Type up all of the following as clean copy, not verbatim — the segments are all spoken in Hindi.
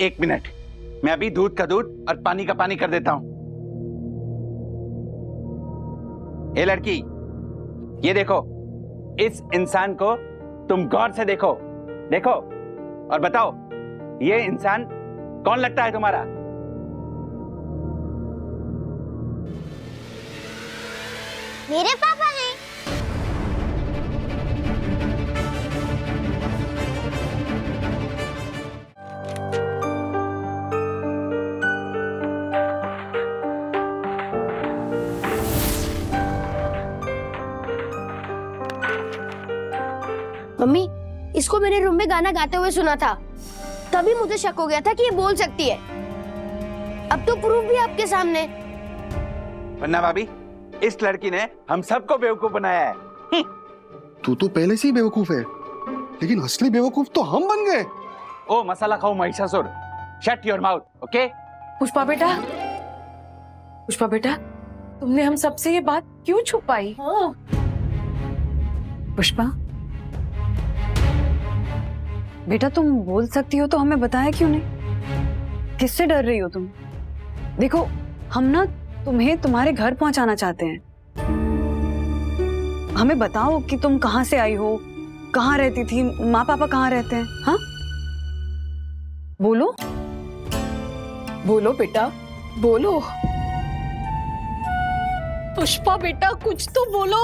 एक मिनट, मैं अभी दूध का दूध और पानी का पानी कर देता हूं। ये लड़की, ये देखो, इस इंसान को तुम गौर से देखो, देखो और बताओ ये इंसान कौन लगता है तुम्हारा? मेरे पापा हैं। मम्मी, इसको मेरे रूम में गाना गाते हुए सुना था, तभी मुझे शक हो गया था कि ये बोल सकती है। अब तो प्रूफ भी आपके सामने। वरना भाभी, इस लड़की ने हम सबको बेवकूफ बनाया है। तू तो पहले से ही बेवकूफ है, लेकिन असली बेवकूफ तो हम बन गए। ओ मसाला खाओ Mahishasura, shut your mouth, okay? Pushpa बेटा, पुष्पा बेटा, तुमने हम सबसे ये बात क्यों छुपाई? पुष्पा बेटा, तुम बोल सकती हो तो हमें बताया क्यों नहीं? किससे डर रही हो तुम? देखो, हम ना तुम्हें तुम्हारे घर पहुंचाना चाहते हैं। हमें बताओ कि तुम कहां से आई हो, कहां रहती थी, माँ पापा कहां रहते हैं? हाँ, बोलो बोलो बेटा, बोलो। पुष्पा बेटा, कुछ तो बोलो।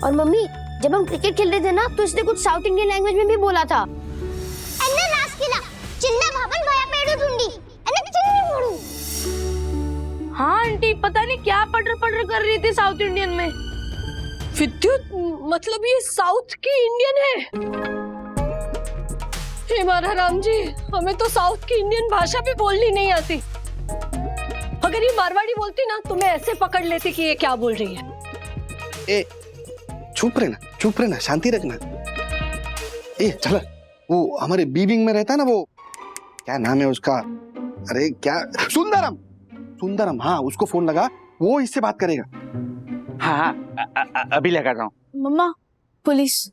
और मम्मी, जब हम क्रिकेट खेल रहे थे ना, तो इसने कुछ साउथ इंडियन लैंग्वेज में भी बोला था। हाँ आंटी, पता नहीं क्या पटर पटर कर रही थी साउथ इंडियन में। विद्युत, मतलब ये साउथ की इंडियन है? हे मारा राम जी, हमें तो साउथ की इंडियन भाषा भी बोलनी नहीं आती। अगर ये मारवाड़ी बोलती ना तो मैं ऐसे पकड़ लेती कि ये क्या बोल रही है। ए, चुप रहना, शांति रखना। ए चल, वो हमारे बी विंग में रहता है ना, वो क्या नाम है उसका? अरे क्या, सुंदरम, हाँ, उसको फोन लगा, वो इससे बात करेगा। हाँ, अभी लगा रहा हूँ। मम्मा, पुलिस।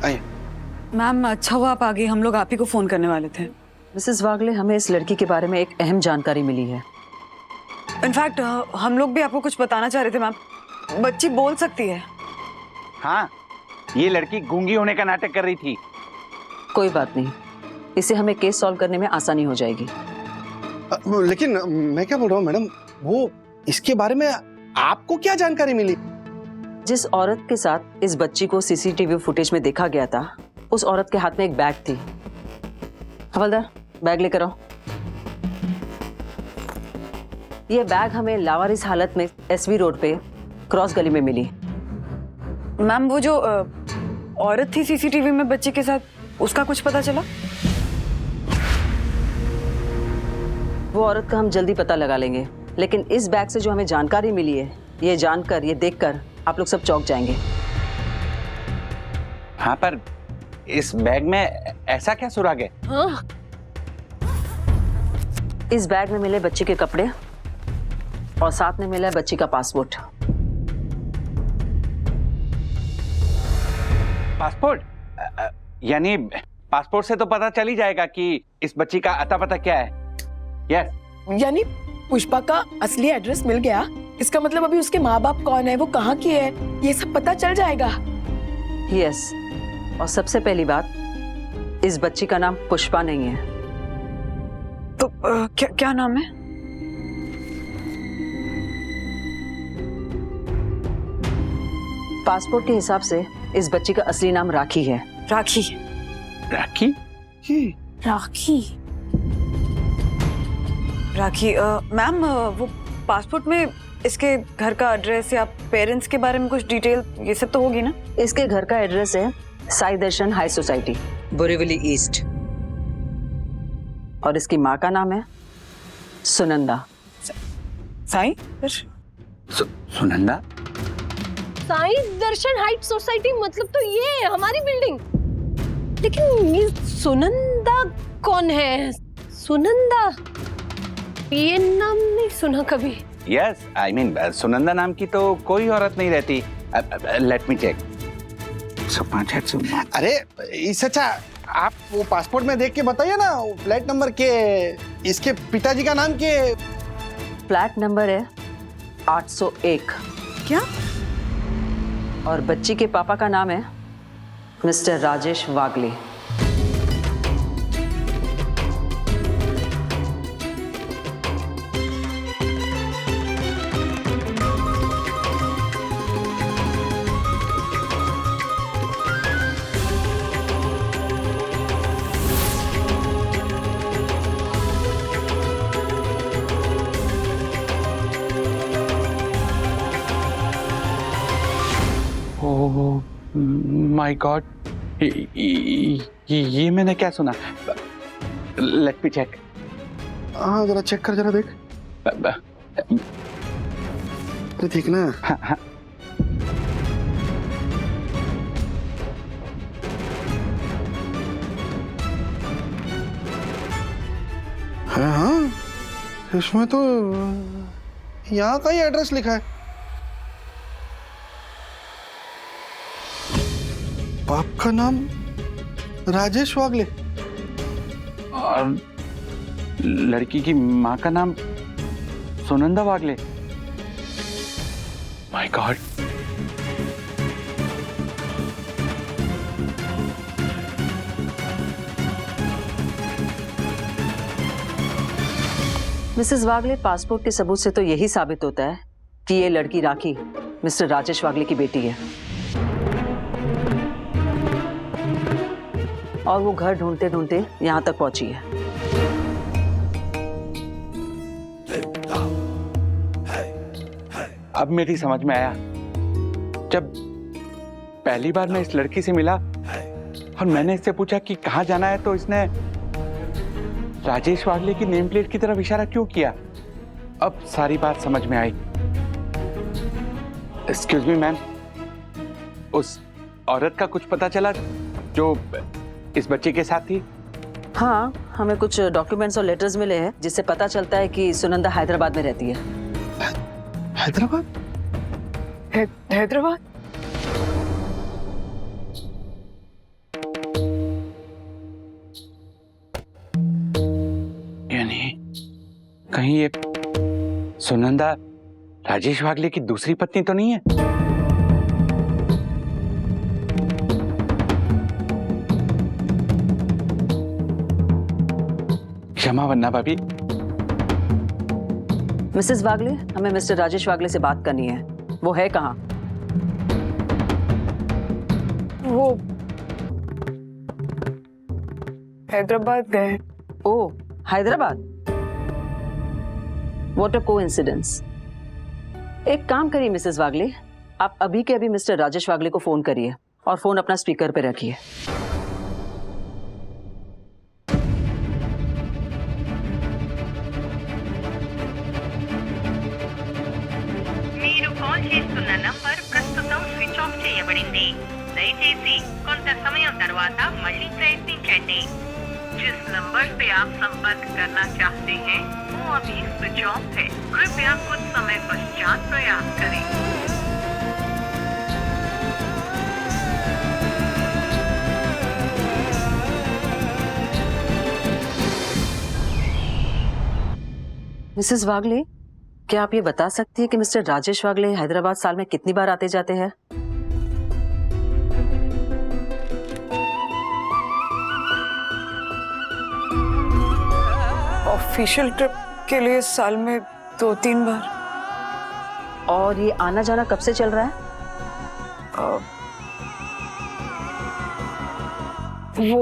आए। मैम अच्छा हुआ आप आ गई, हम लोग आप ही को फोन करने वाले थे। मिसेस वागले, हमें इस लड़की के बारे में एक अहम जानकारी मिली है। इनफैक्ट हम लोग भी आपको कुछ बताना चाह रहे थे मैम। बच्ची बोल सकती है। हाँ, ये लड़की गूंगी होने का नाटक कर रही थी। कोई बात नहीं, इससे हमें केस सॉल्व करने में आसानी हो जाएगी। लेकिन मैं क्या बोल रहा हूँ मैडम, वो इसके बारे में आपको क्या जानकारी मिली? जिस औरत के साथ इस बच्ची को सीसीटीवी फुटेज में देखा गया था, उस औरत के हाथ में एक बैग थी। हवलदार, बैग लेकर आओ। यह बैग हमें लावारिस हालत में एसवी रोड पे क्रॉस गली में मिली। मैम वो जो औरत थी सीसीटीवी में बच्चे के साथ, उसका कुछ पता चला? वो औरत का हम जल्दी पता लगा लेंगे, लेकिन इस बैग से जो हमें जानकारी मिली है, ये जानकर, ये देखकर आप लोग सब चौंक जाएंगे। हाँ, पर इस बैग में ऐसा क्या सुराग है? हाँ? इस बैग में मिले बच्ची के कपड़े और साथ में मिला है बच्ची का पासपोर्ट। पासपोर्ट? यानी पासपोर्ट से तो पता चल ही जाएगा कि इस बच्ची का अता पता क्या है। यस। यानी पुष्पा का असली एड्रेस मिल गया, इसका मतलब अभी उसके माँ बाप कौन है, वो कहाँ की है, ये सब पता चल जाएगा। यस, और सबसे पहली बात, इस बच्ची का नाम पुष्पा नहीं है। तो क्या नाम है? पासपोर्ट के हिसाब से इस बच्ची का असली नाम राखी है। राखी। राखी? राखी? राखी, मैम वो पासपोर्ट में इसके घर का एड्रेस या पेरेंट्स के बारे में कुछ डिटेल ये सब तो होगी ना? इसके घर का एड्रेस है Sai Darshan high society, Borivali east, और इसकी माँ का नाम है सुनंदा। साई सुनंदा? साई दर्शन हाइट सोसाइटी मतलब तो ये हमारी बिल्डिंग। लेकिन ये सुनंदा कौन है? सुनंदा, ये नाम नहीं सुना कभी। यस, आई मीन सुनंदा नाम की तो कोई औरत नहीं रहती। Let me check. अरे इससे अच्छा आप वो पासपोर्ट में देख के बताइए ना, वो फ्लैट नंबर के, इसके पिताजी का नाम के। फ्लैट नंबर है 801। क्या? और बच्ची के पापा का नाम है mister Rajesh Wagle. Oh my god, ये मैंने क्या सुना? Let me check. हाँ जरा चेक कर, जरा देख। अरे ठीक ना? हाँ, इसमें तो यहाँ का ही एड्रेस लिखा है। बाप का नाम राजेश वागले और लड़की की माँ का नाम Sunanda Wagle. My god. Mrs Wagle, passport के सबूत से तो यही साबित होता है कि ये लड़की राखी मिस्टर राजेश वागले की बेटी है। और वो घर ढूंढते ढूंढते यहाँ तक पहुंची है। अब मेरी समझ में आया। जब पहली बार मैं इस लड़की से मिला और मैंने इससे पूछा कि कहाँ जाना है, तो इसने राजेश वागले की नेम प्लेट की तरफ इशारा क्यों किया, अब सारी बात समझ में आई। एक्सक्यूज मी मैम, उस औरत का कुछ पता चला जो इस बच्चे के साथ थी? हाँ, हमें कुछ डॉक्यूमेंट्स और लेटर्स मिले हैं जिससे पता चलता है कि सुनंदा हैदराबाद में रहती है। हैदराबाद? हैदराबाद? यानी कहीं ये सुनंदा राजेश वागले की दूसरी पत्नी तो नहीं है? क्षमा वन्ना भाभी। मिसेस वागले, हमें मिस्टर राजेश वागले से बात करनी है। वो है कहाँ? वो हैदराबाद गए। Oh, Hyderabad. What a coincidence. एक काम करिए मिसेस वागले, आप अभी के अभी मिस्टर राजेश वागले को फोन करिए और फोन अपना स्पीकर पे रखिए। మీరు కాల్ చేస్తున్న నంబర్ ప్రస్తుతం స్విచ్ ఆఫ్ చేయబడింది. దయచేసి కొంత సమయం తర్వాత మళ్ళీ ప్రయత్నించండి. जिस नंबर से आप संपर्क करना चाहते हैं वो अभी स्विच ऑफ है. कृपया कुछ समय पश्चात प्रयास करें. मिसेस वागले, क्या आप ये बता सकती है कि मिस्टर राजेश वागले हैदराबाद साल में कितनी बार आते जाते हैं? ऑफिशियल ट्रिप के लिए साल में 2-3 बार। और ये आना जाना कब से चल रहा है? वो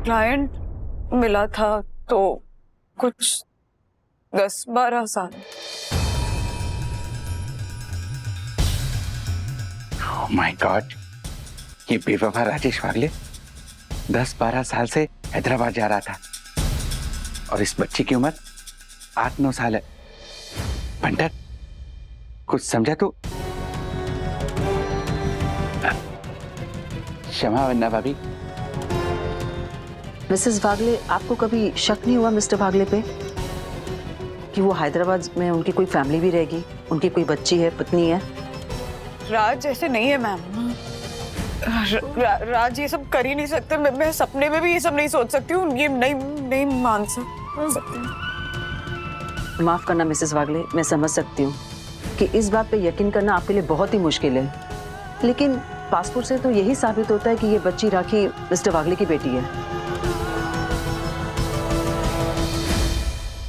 क्लाइंट मिला था तो कुछ 10-12 साल। ओह माय गॉड, ये बेवफा राजेश वागले 10-12 साल से हैदराबाद जा रहा था और इस बच्ची की उम्र 8-9 साल है। पंटर, कुछ समझा तू? क्षमा वन्ना भाभी। मिसेस वागले, आपको कभी शक नहीं हुआ मिस्टर वागले पे कि वो हैदराबाद में उनकी कोई फैमिली भी रहेगी, उनकी कोई बच्ची है, पत्नी है? राज ऐसे नहीं है मैम। राज ये सब कर ही नहीं सकते। मैं सपने में भी ये सब नहीं सोच सकती हूँ। ये नहीं मान सकती। माफ करना मिसेस वागले, मैं समझ सकती हूँ कि इस बात पे यकीन करना आपके लिए बहुत ही मुश्किल है, लेकिन पासपोर्ट से तो यही साबित होता है कि ये बच्ची राखी मिस्टर वागले की बेटी है।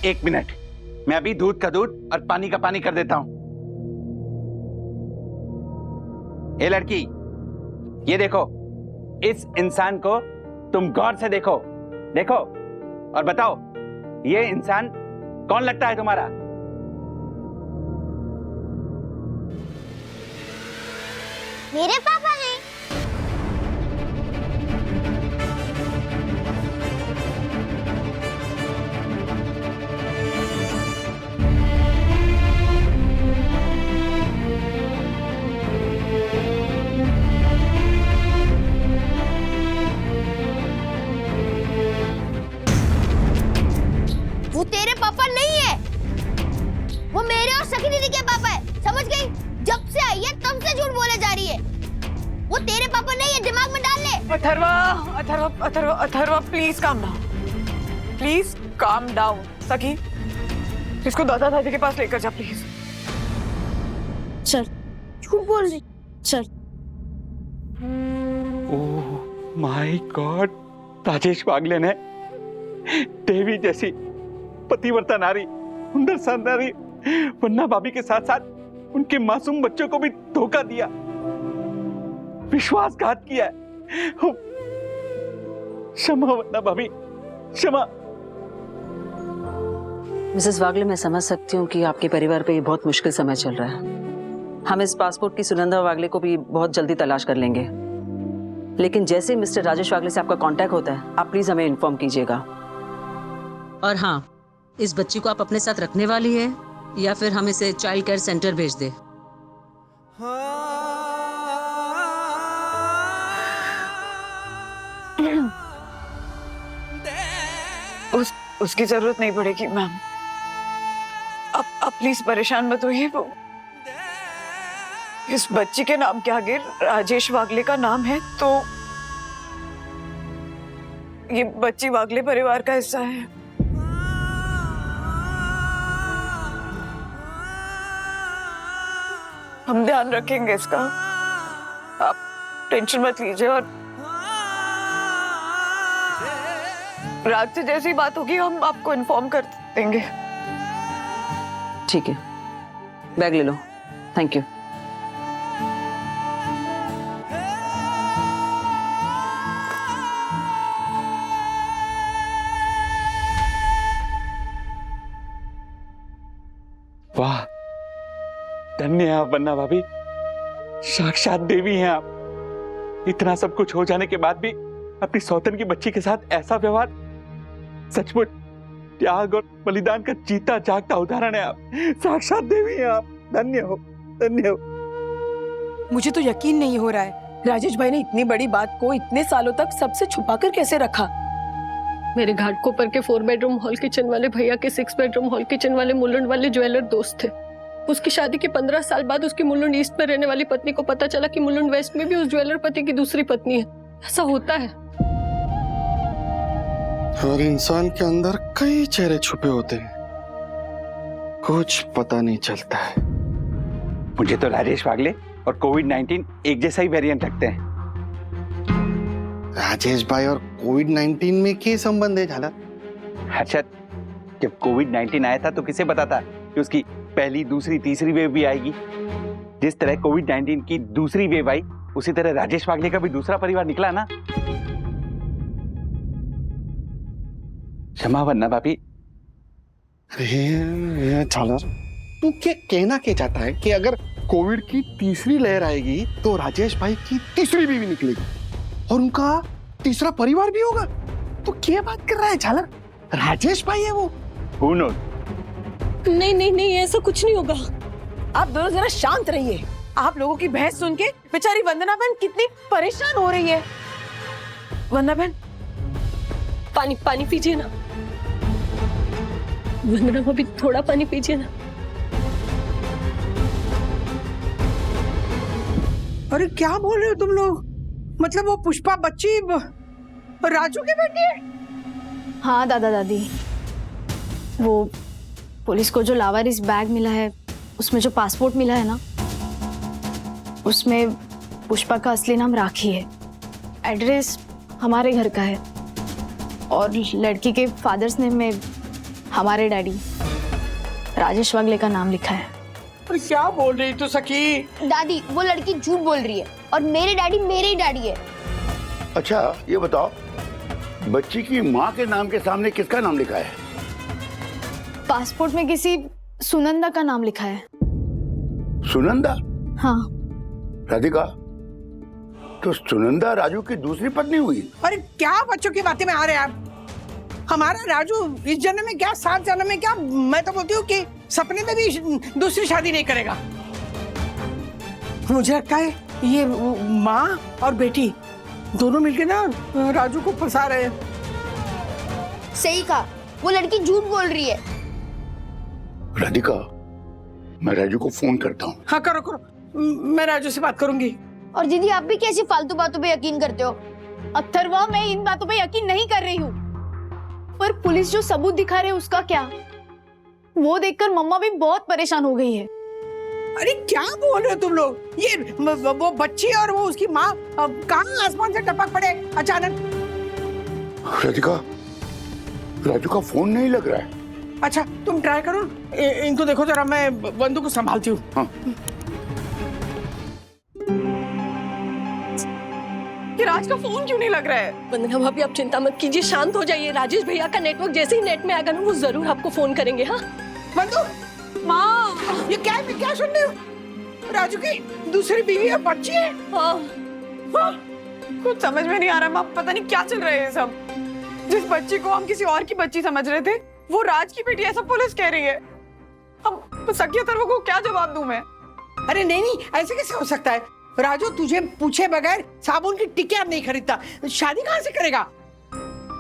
एक मिनट, मैं अभी दूध का दूध और पानी का पानी कर देता हूं। ये लड़की, ये देखो, इस इंसान को तुम गौर से देखो और बताओ ये इंसान कौन लगता है तुम्हारा? मेरे पापा हैं। वो तेरे पापा नहीं है, वो मेरे और सखी दीदी के पापा है, समझ गई? जब से आई है तब से झूठ बोले जा रही है। वो तेरे पापा नहीं है, दिमाग में डाल ले। Atharva please calm down, please calm down. सखी, इसको दादा दादी के पास लेकर जा प्लीज। चल, झूठ बोल रही, चल। ओह माय गॉड, राजेश वागले ने देवी जैसी पतिव्रता नारी, सुंदर नारी वन्ना भाभी के साथ साथ उनके मासूम बच्चों को भी धोखा दिया, विश्वासघात किया है। क्षमा वन्ना भाभी, क्षमा। मिसेस वागले, मैं समझ सकती हूँ कि आपके परिवार पे ये बहुत मुश्किल समय चल रहा है। हम इस पासपोर्ट की सुनंदा वागले को भी बहुत जल्दी तलाश कर लेंगे, लेकिन जैसे मिस्टर राजेश वागले से आपका कांटेक्ट होता है, आप प्लीज हमें इन्फॉर्म कीजिएगा। और हाँ, इस बच्ची को आप अपने साथ रखने वाली है या फिर हम इसे चाइल्ड केयर सेंटर भेज दें? उसकी जरूरत नहीं पड़ेगी मैम। अब प्लीज परेशान मत होइए। वो इस बच्ची के नाम के आगे राजेश वागले का नाम है, तो ये बच्ची वागले परिवार का हिस्सा है। हम ध्यान रखेंगे इसका, आप टेंशन मत लीजिए। और रात से जैसी बात होगी हम आपको इन्फॉर्म कर देंगे। ठीक है, बैग ले लो। Thank you. वाह, धन्य है आप वन्ना भाभी, साक्षात देवी हैं आप। इतना सब कुछ हो जाने के बाद भी अपनी सौतन की बच्ची के साथ ऐसा व्यवहार, सचमुच त्याग और बलिदान का जीता जागता उदाहरण है आप। साक्षात देवी हैं आप, धन्य हो, धन्य हो। मुझे तो यकीन नहीं हो रहा है, राजेश भाई ने इतनी बड़ी बात को इतने सालों तक सबसे छुपाकर कैसे रखा। मेरे घाटकोपर के 4 बेडरूम हॉल किचन वाले भैया के 6 बेडरूम हॉल किचन वाले मुलुंड वाले ज्वेलर दोस्त थे। उसकी शादी के 15 साल बाद उसकी मुलुंड ईस्ट में रहने वाली पत्नी को पता चला कि मुलुंड वेस्ट में भी उस ज्वेलर पति की दूसरी पत्नी है। ऐसा होता है। हर इंसान के अंदर कई चेहरे छुपे होते हैं, कुछ पता नहीं चलता है। मुझे तो राजेश वागले और कोविड-19 एक जैसा ही वेरिएंट लगते हैं। राजेश भाई और कोविड-19 में क्या संबंध है झाला? हर्षद, जब कोविड-19 आया था तो किसे पता था कि उसकी पहली, दूसरी, तीसरी वेव भी आएगी। जिस तरह कोविड-19 की दूसरी वेव आई, उसी तरह राजेश वागले का भी दूसरा परिवार निकला ना। क्षमा वन्ना भाभी। अरे झाला, तू क्या कहना क्या चाहता है कि अगर कोविड की तीसरी लहर आएगी तो राजेश भाई की तीसरी बीवी निकलेगी और उनका तीसरा परिवार भी होगा? तो क्या बात कर रहा है झाला? राजेश भाई है वो। Who knows? नहीं नहीं नहीं, ऐसा कुछ नहीं होगा। आप दोनों जरा शांत रहिए। आप लोगों की बहस सुन के बेचारी वंदना बहन कितनी परेशान हो रही है। वंदना बहन, पानी पानी पीजिए ना। वंदना भाभी, थोड़ा पानी पीजिए ना। अरे क्या बोल रहे हो तुम लोग? मतलब वो पुष्पा बच्ची राजू की बेटी है? हाँ दादा दादी, वो पुलिस को जो लावारिस बैग मिला है उसमें जो पासपोर्ट मिला है ना, उसमें पुष्पा का असली नाम राखी है। एड्रेस हमारे घर का है और लड़की के फादर्स नेम में हमारे डैडी राजेश वागले का नाम लिखा है। अरे क्या बोल रही तू सखी? दादी वो लड़की झूठ बोल रही है और मेरे डैडी मेरे ही डैडी है। अच्छा ये बताओ, बच्ची की माँ के नाम के सामने किसका नाम लिखा है? पासपोर्ट में किसी सुनंदा का नाम लिखा है। सुनंदा? हाँ। राधिका, तो सुनंदा राजू की दूसरी पत्नी हुई? अरे क्या बच्चों की बातें में आ रहे हैं आप? हमारा राजू इस जन्म में क्या, 7 जन्म में क्या, मैं तो बोलती हूँ कि सपने में भी दूसरी शादी नहीं करेगा। मुझे लगता है ये माँ और बेटी दोनों मिलकर ना राजू को फंसा रहे हैं। सही कहा, वो लड़की झूठ बोल रही है। राधिका, मैं राजू को फोन करता हूँ। हाँ करो करो, मैं राजू से बात करूंगी। और दीदी आप भी कैसी फालतू बातों पे यकीन करते हो? अथर्वा, मैं इन बातों पे यकीन नहीं कर रही हूँ, पर पुलिस जो सबूत दिखा रहे उसका क्या? वो देखकर मम्मा भी बहुत परेशान हो गई है। अरे क्या बोल रहे हो तुम लोग? ये वो बच्ची और वो उसकी माँ कहाँ आसमान से टपक पड़े अचानक? राधिका, राजू का फोन नहीं लग रहा है। अच्छा तुम ट्राई करो, इनको देखो जरा, मैं बंदूक को संभालती हूँ। हाँ। कि राज का फोन क्यों नहीं लग रहा है? वंदना भाभी आप चिंता मत कीजिए, शांत हो जाइए। राजेश भैया का नेटवर्क जैसे ही नेट में आएगा ना, वो जरूर आपको फोन करेंगे। हाँ बंदूक माँ, ये क्या सुन रही हो? राजू की दूसरी बीवी और बच्ची है। हाँ कुछ समझ में नहीं आ रहा माँ, पता नहीं क्या चल रहा है ये सब। जिस बच्ची को हम किसी और की बच्ची समझ रहे थे, वो राज की बेटी, ऐसा पुलिस कह रही है। अब सखी अथर्वा को क्या जवाब दूं मैं? अरे नहीं, ऐसे कैसे हो सकता है? राजू तुझे पूछे बगैर साबुन की टिकिया नहीं खरीदता, शादी कहाँ से करेगा?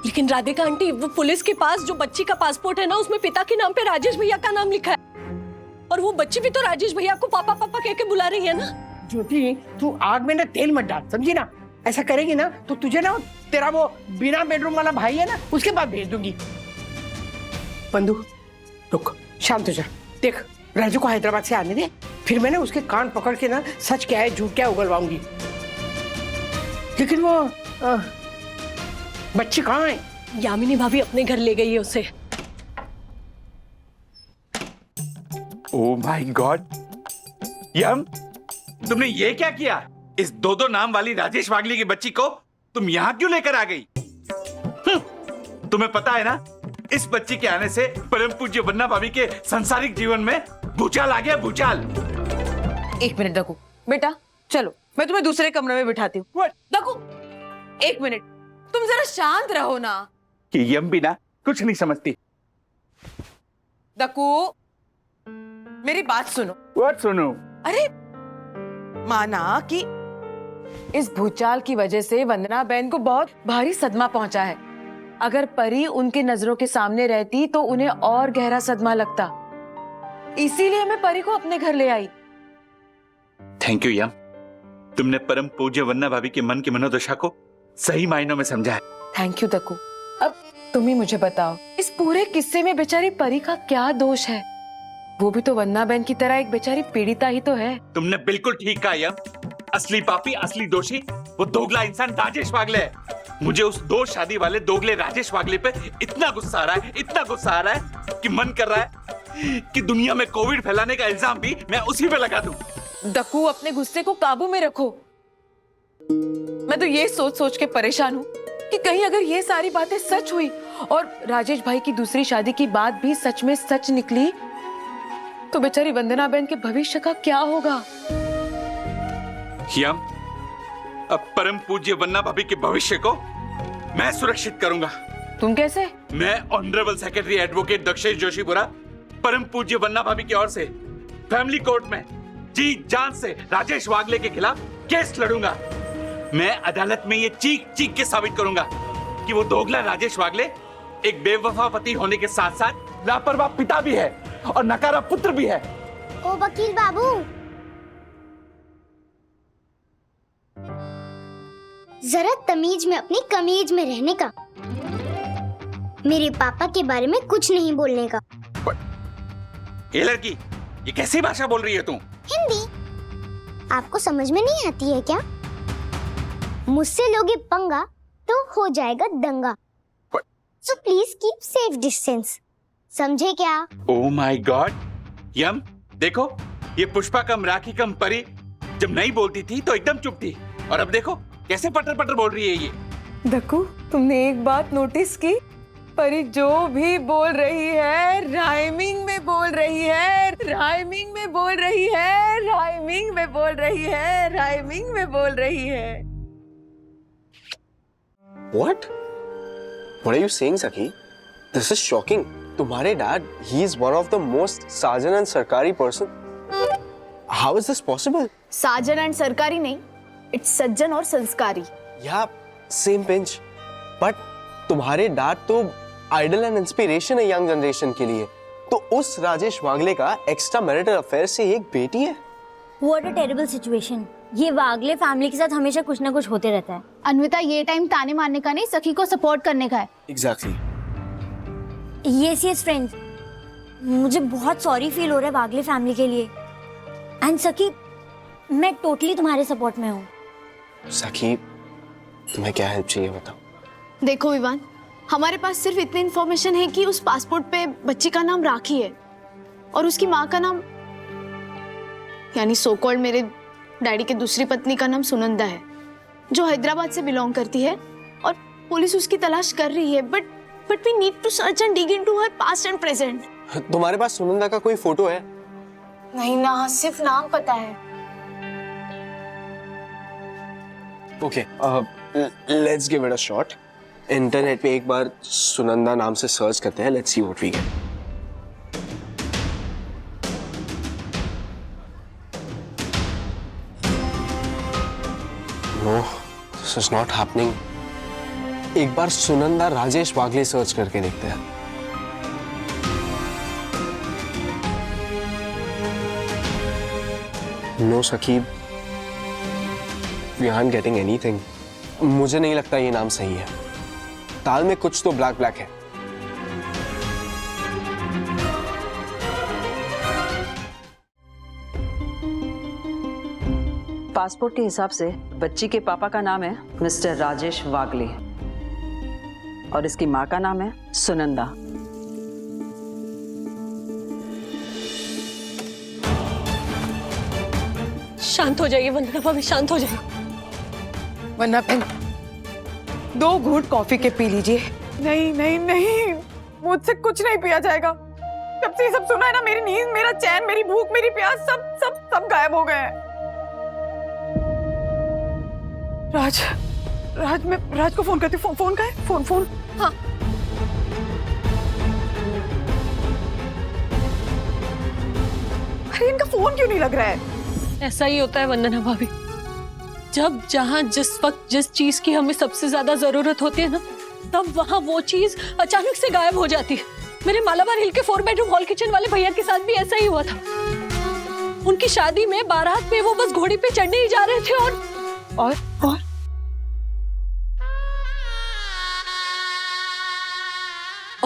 लेकिन राधिका आंटी, वो पुलिस के पास जो बच्ची का पासपोर्ट है ना, उसमें पिता के नाम पे राजेश भैया का नाम लिखा है, और वो बच्ची भी तो राजेश भैया को पापा पापा कह के बुला रही है ना। ज्योति, तू आग में ना तेल मत डाल, समझी ना? ऐसा करेगी ना तो तुझे ना तेरा वो बिना बेडरूम वाला भाई है ना, उसके बाद भेज दूंगी। बंधु रुक, शांत हो जा। देख, राजू को हैदराबाद से आने दे, फिर मैंने उसके कान पकड़ के ना सच क्या है झूठ क्या है उगलवाऊंगी। लेकिन वो बच्ची कहाँ है? यामिनी भाभी अपने घर ले गई है उसे। ओह माय गॉड, यम, तुमने ये क्या किया? इस दो नाम वाली राजेश वागले की बच्ची को तुम यहाँ क्यों लेकर आ गई? तुम्हें पता है ना, इस बच्ची के आने से परम पूज्य वन्ना भाभी के सांसारिक जीवन में भूचाल आ गया, भूचाल। 1 मिनट दकू, बेटा चलो, मैं तुम्हें दूसरे कमरे में बिठाती हूँ। दकू 1 मिनट, तुम जरा शांत रहो ना। कि यम भी ना कुछ नहीं समझती। दकू मेरी बात सुनो। व्हाट सुनो? अरे माना कि इस भूचाल की वजह से वंदना बहन को बहुत भारी सदमा पहुंचा है। अगर परी उनके नजरों के सामने रहती तो उन्हें और गहरा सदमा लगता, इसीलिए मैं परी को अपने घर ले आई। थैंक यू यम, तुमने परम पूज्य वन्ना भाभी के मन की मनोदशा को सही मायनों में समझा है। Thank you Dakku. अब तुम ही मुझे बताओ, इस पूरे किस्से में बेचारी परी का क्या दोष है? वो भी तो वन्ना बहन की तरह एक बेचारी पीड़िता ही तो है। तुमने बिल्कुल ठीक कहा यम, असली पापी, असली दोषी वो दोगला इंसान राजेश वागले है। मुझे उस 2 शादी वाले दोगले राजेश वागले पे इतना गुस्सा आ रहा है, इतना गुस्सा आ रहा है कि मन कर रहा है कि दुनिया में कोविड फैलाने का इल्जाम भी मैं उसी पे लगा दूं। दकू अपने गुस्से को काबू में रखो। मैं तो ये सोच सोच के परेशान हूँ कि कहीं अगर ये सारी बातें सच हुई और राजेश भाई की दूसरी शादी की बात भी सच में सच निकली, तो बेचारी वंदना बहन के भविष्य का क्या होगा? यम, अब परम पूज्य वन्ना भाभी के भविष्य को मैं सुरक्षित करूंगा। तुम कैसे? मैं honourable secretary advocate Dakshesh Joshipura परम पूज्य वन्ना भाभी की ओर से फैमिली कोर्ट में जी जान से राजेश वागले के खिलाफ केस लड़ूंगा। मैं अदालत में ये चीख चीख के साबित करूंगा कि वो दोगला राजेश वागले एक बेवफा पति होने के साथ साथ लापरवाह पिता भी है और नकारा पुत्र भी है। ओ वकील बाबू, जरा तमीज में अपनी कमीज में रहने का, मेरे पापा के बारे में कुछ नहीं बोलने का। ये लड़की, ये कैसी भाषा बोल रही है तू? हिंदी आपको समझ में नहीं आती है क्या? मुझसे लोगे पंगा तो हो जाएगा दंगा। So please keep safe distance, समझे क्या? ओह माय गॉड, यम देखो, ये पुष्पा कम राखी कम परी जब नहीं बोलती थी तो एकदम चुप थी, और अब देखो कैसे पटर पटर बोल रही है ये। दक्कू, तुमने एक बात नोटिस की? परी जो भी बोल रही है राइमिंग में बोल रही है, राइमिंग में बोल रही है, राइमिंग में बोल रही है, राइमिंग में बोल रही है। What? What are you saying, Sakhi? This is shocking. तुम्हारे dad, he is one of the most साजन and सरकारी person. How is this possible? साजन एंड सरकारी नहीं, इट्स सज्जन और संस्कारी। Yeah, same pinch. But तुम्हारे dad तो आइडल एंड इंस्पिरेशन है यंग जनरेशन के लिए, तो उस राजेश वागले का एक्स्ट्रा मैरिटल अफेयर से एक बेटी है। What a terrible situation. ये वागले फैमिली के साथ हमेशा कुछ ना कुछ होते रहता है। अन्विता, ये टाइम ताने मारने का नहीं, सखी को सपोर्ट करने का है। Exactly. यस यस फ्रेंड्स, मुझे बहुत सॉरी फील हो रहा है वागले फैमिली के लिए। एंड सखी, मैं टोटली तुम्हारे सपोर्ट में हूँ। सखी, तुम्हें क्या हेल्प चाहिए बताओ। देखो विवान, हमारे पास सिर्फ इतनी इन्फॉर्मेशन है कि उस पासपोर्ट पे बच्ची का नाम राखी है और उसकी माँ का नाम, यानी सो कॉल्ड मेरे डैडी के दूसरी पत्नी का नाम सुनंदा है, जो हैदराबाद से बिलोंग करती है, और पुलिस उसकी तलाश कर रही है। But we need to search and dig into her past and present. तुम्हारे पास सुनंदा का कोई फोटो है? नहीं ना, सिर्फ नाम पता है। Okay, let's give it a shot. Internet पे एक बार सुनंदा नाम से सर्च करते हैं, let's see what we get. No, this is not happening. एक बार सुनंदा राजेश वागले सर्च करके देखते हैं। No Saqib, we aren't getting anything. मुझे नहीं लगता ये नाम सही है। ताल में कुछ तो ब्लैक ब्लैक है। पासपोर्ट के हिसाब से बच्ची के पापा का नाम है मिस्टर राजेश वागले और इसकी माँ का नाम है सुनंदा। शांत हो जाइए वंदना भाभी, शांत हो जाइए। वरना बहन, 2 घूंट कॉफी के पी लीजिए। नहीं नहीं नहीं, मुझसे कुछ नहीं पिया जाएगा। जब से ये सब सुना है ना, मेरी नींद, मेरा चैन, मेरी भूख, मेरी प्यास सब सब सब गायब हो गए हैं। राज, मैं राज को फोन करती हूँ। फोन का है? फोन। हाँ। अरे इनका फोन क्यों नहीं लग रहा है? ऐसा ही होता है वंदना भाभी, जब जहां जिस वक्त जिस चीज की हमें सबसे ज्यादा जरूरत होती है ना, तब वहां वो चीज अचानक से गायब हो जाती है। मेरे मालाबार हिल के 4 बेडरूम हॉल किचन वाले भैया के साथ भी ऐसा ही हुआ था। उनकी शादी में बारात में वो बस घोड़ी पे चढ़ने ही जा रहे थे और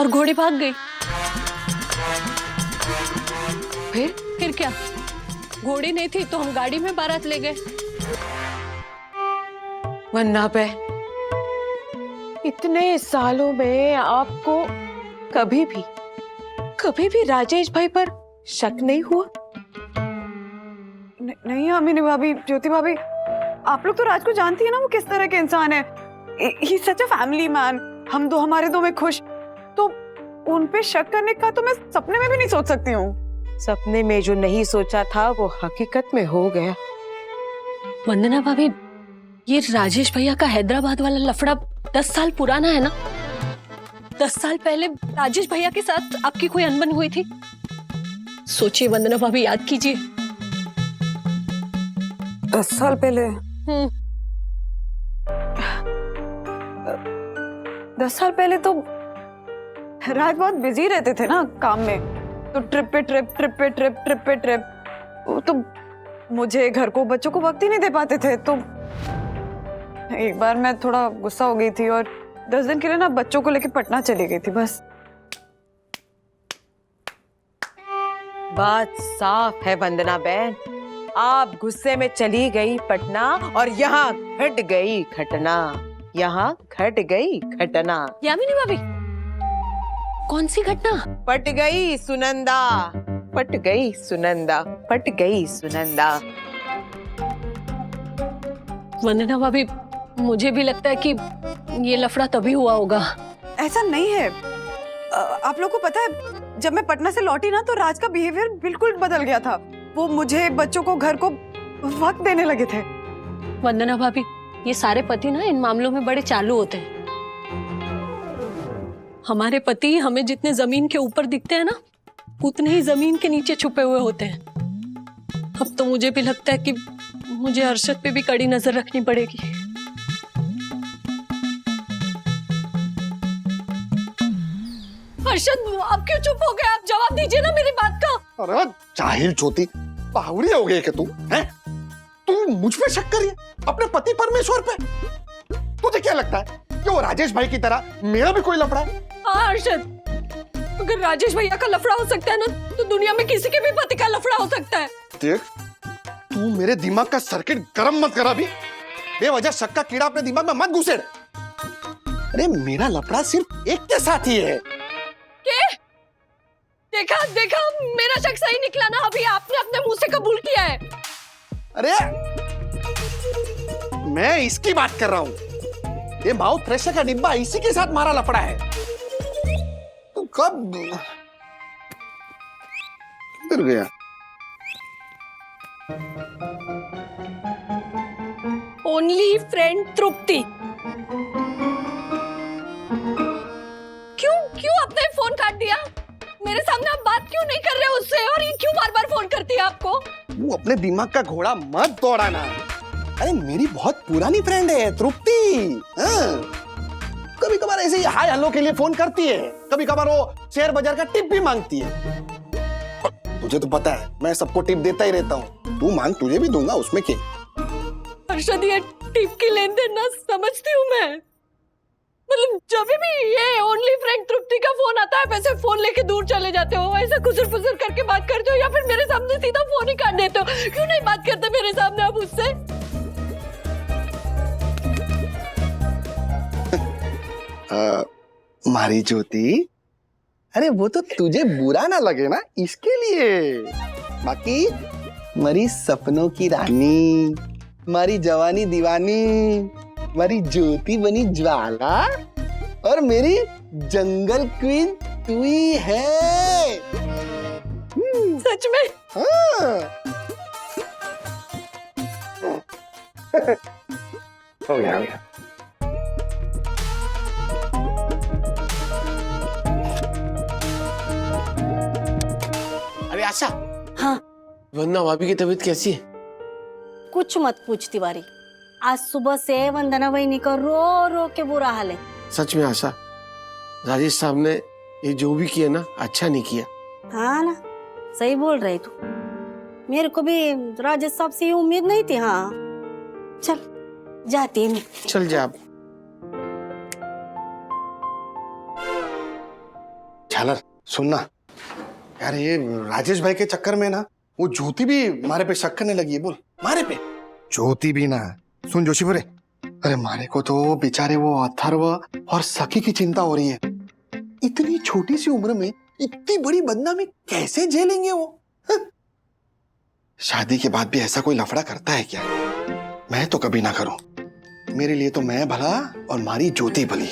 घोड़ी भाग गई। फिर क्या, घोड़ी नहीं थी तो हम गाड़ी में बारात ले गए। वन्ना पे, इतने सालों में आपको कभी भी राजेश भाई पर शक नहीं हुआ? नहीं अमीनी भाभी, ज्योति भाभी, आप लोग तो राज को जानती है ना, वो किस तरह के इंसान है। ही सच अ फैमिली मैन। हम दो, हमारे दो में खुश, तो उन पे शक करने का तो मैं सपने में भी नहीं सोच सकती हूँ। सपने में जो नहीं सोचा था वो हकीकत में हो गया। वंदना भाभी, ये राजेश भैया का हैदराबाद वाला लफड़ा 10 साल पुराना है ना। 10 साल पहले राजेश भैया के साथ आपकी कोई अनबन हुई थी? सोचिए वंदना भाभी, याद कीजिए। 10 साल पहले? 10 साल पहले तो राज बहुत बिजी रहते थे ना काम में, तो ट्रिप पे ट्रिप, तो मुझे, घर को, बच्चों को वक्त ही नहीं दे पाते थे। तो एक बार मैं थोड़ा गुस्सा हो गई थी और 10 दिन के लिए ना बच्चों को लेके पटना चली गई थी बस। बात साफ है वंदना बहन, आप गुस्से में चली गई पटना और यहाँ घट गई घटना, यहाँ घट गई घटना। यामिनी भाभी, कौन सी घटना? पट गई सुनंदा, पट गई सुनंदा, पट गई सुनंदा। वंदना भाभी, मुझे भी लगता है कि ये लफड़ा तभी हुआ होगा। ऐसा नहीं है। आप लोग को पता है, जब मैं पटना से लौटी ना तो राज का बिहेवियर बिल्कुल बदल गया था। वो मुझे, बच्चों को, घर को वक्त देने लगे थे। वंदना भाभी, ये सारे पति ना इन मामलों में बड़े चालू होते हैं। हमारे पति हमें जितने जमीन के ऊपर दिखते हैं ना, उतने ही जमीन के नीचे छुपे हुए होते हैं। अब तो मुझे भी लगता है कि मुझे अरशद पे भी कड़ी नजर रखनी पड़ेगी। अरशद, आप क्यों चुप हो गए? आप जवाब दीजिए ना मेरी बात का। अरे जाहिल ज्योति, बावरी हो गई क्या तू? हैं? तू मुझ पे शक कर रही है, अपने पति परमेश्वर पे? तुझे क्या लगता है कि वो राजेश भाई की तरह मेरा भी कोई लफड़ा है? हाँ अरशद, अगर राजेश भैया का लफड़ा हो सकता है ना, तो दुनिया में किसी के भी पति का लफड़ा हो सकता है। देख, तू मेरे दिमाग का सर्किट गरम मत करा भी। बेवजह शक का कीड़ा अपने दिमाग में मत घुसेड़। अरे मेरा लफड़ा सिर्फ एक के साथ ही है। देखा देखा, मेरा शक सही निकला ना। अभी आपने अपने मुंह से कबूल किया है। अरे मैं इसकी बात कर रहा हूं। ये माउथ फ्रेशर का डिब्बा इसी के साथ मारा लफड़ा है। तू कब किधर गया? ओनली फ्रेंड तृप्ति। क्यों क्यों आपने फोन काट दिया? मेरे सामने आप बात क्यों नहीं कर रहे उससे? और ये क्यों बार बार फोन करती है आपको? वो अपने दिमाग का घोड़ा मत दौड़ाना। अरे मेरी बहुत पुरानी फ्रेंड है तृप्ति। कभी कभार ऐसे ही हाय हेलो के लिए फोन करती है, कभी कभार वो शेयर बाजार का टिप भी मांगती है। तुझे तो पता है मैं सबको टिप देता ही रहता हूँ। तू मांग, तुझे भी दूंगा, उसमें क्या? अरशद, ये टिप की लेन देन ना समझती हूँ मैं। मतलब जब भी ये ओनली फ्रेंड तृप्ति का फोन आता है, वैसे फोन लेके दूर चले जाते हो, ऐसा खुसर फुसर करके बात करते हो, या फिर मेरे सामने सीधा फोन ही काट देते हो। क्यों नहीं बात करते मेरे सामने आप उससे? मारी ज्योति, अरे वो तो तुझे बुरा ना लगे ना, इसके लिए। बाकी मरी सपनों की रानी, मारी जवानी दीवानी, मारी ज्योति बनी ज्वाला, और मेरी जंगल क्वीन तू ही है। सच में? हाँ। हो गया, हो गया। अरे आशा। हाँ। वंदना भाभी की तबीयत कैसी है? कुछ मत पूछ तिवारी, आज सुबह से वंदना बहनी का रो रो के बुरा हाल है। सच में आशा, राजेश साहब ने ये जो भी किया ना, अच्छा नहीं किया। हाँ ना, सही बोल रही तू। मेरे को भी राजेश साहब से ये उम्मीद नहीं थी। हाँ चल जाती है मैं। चल जा। झालर सुनना यार, ये राजेश भाई के चक्कर में ना वो ज्योति भी मारे पे शक करने लगी है। बोल, मारे पे? ज्योति भी ना। सुन जोशीपुरे, अरे मारे को तो बेचारे वो अथर्व और सखी की चिंता हो रही है। इतनी छोटी सी उम्र में इतनी बड़ी बदनामी कैसे झेलेंगे वो? शादी के बाद भी ऐसा कोई लफड़ा करता है क्या? मैं तो कभी ना करूं। मेरे लिए तो मैं भला और मारी ज्योति भली।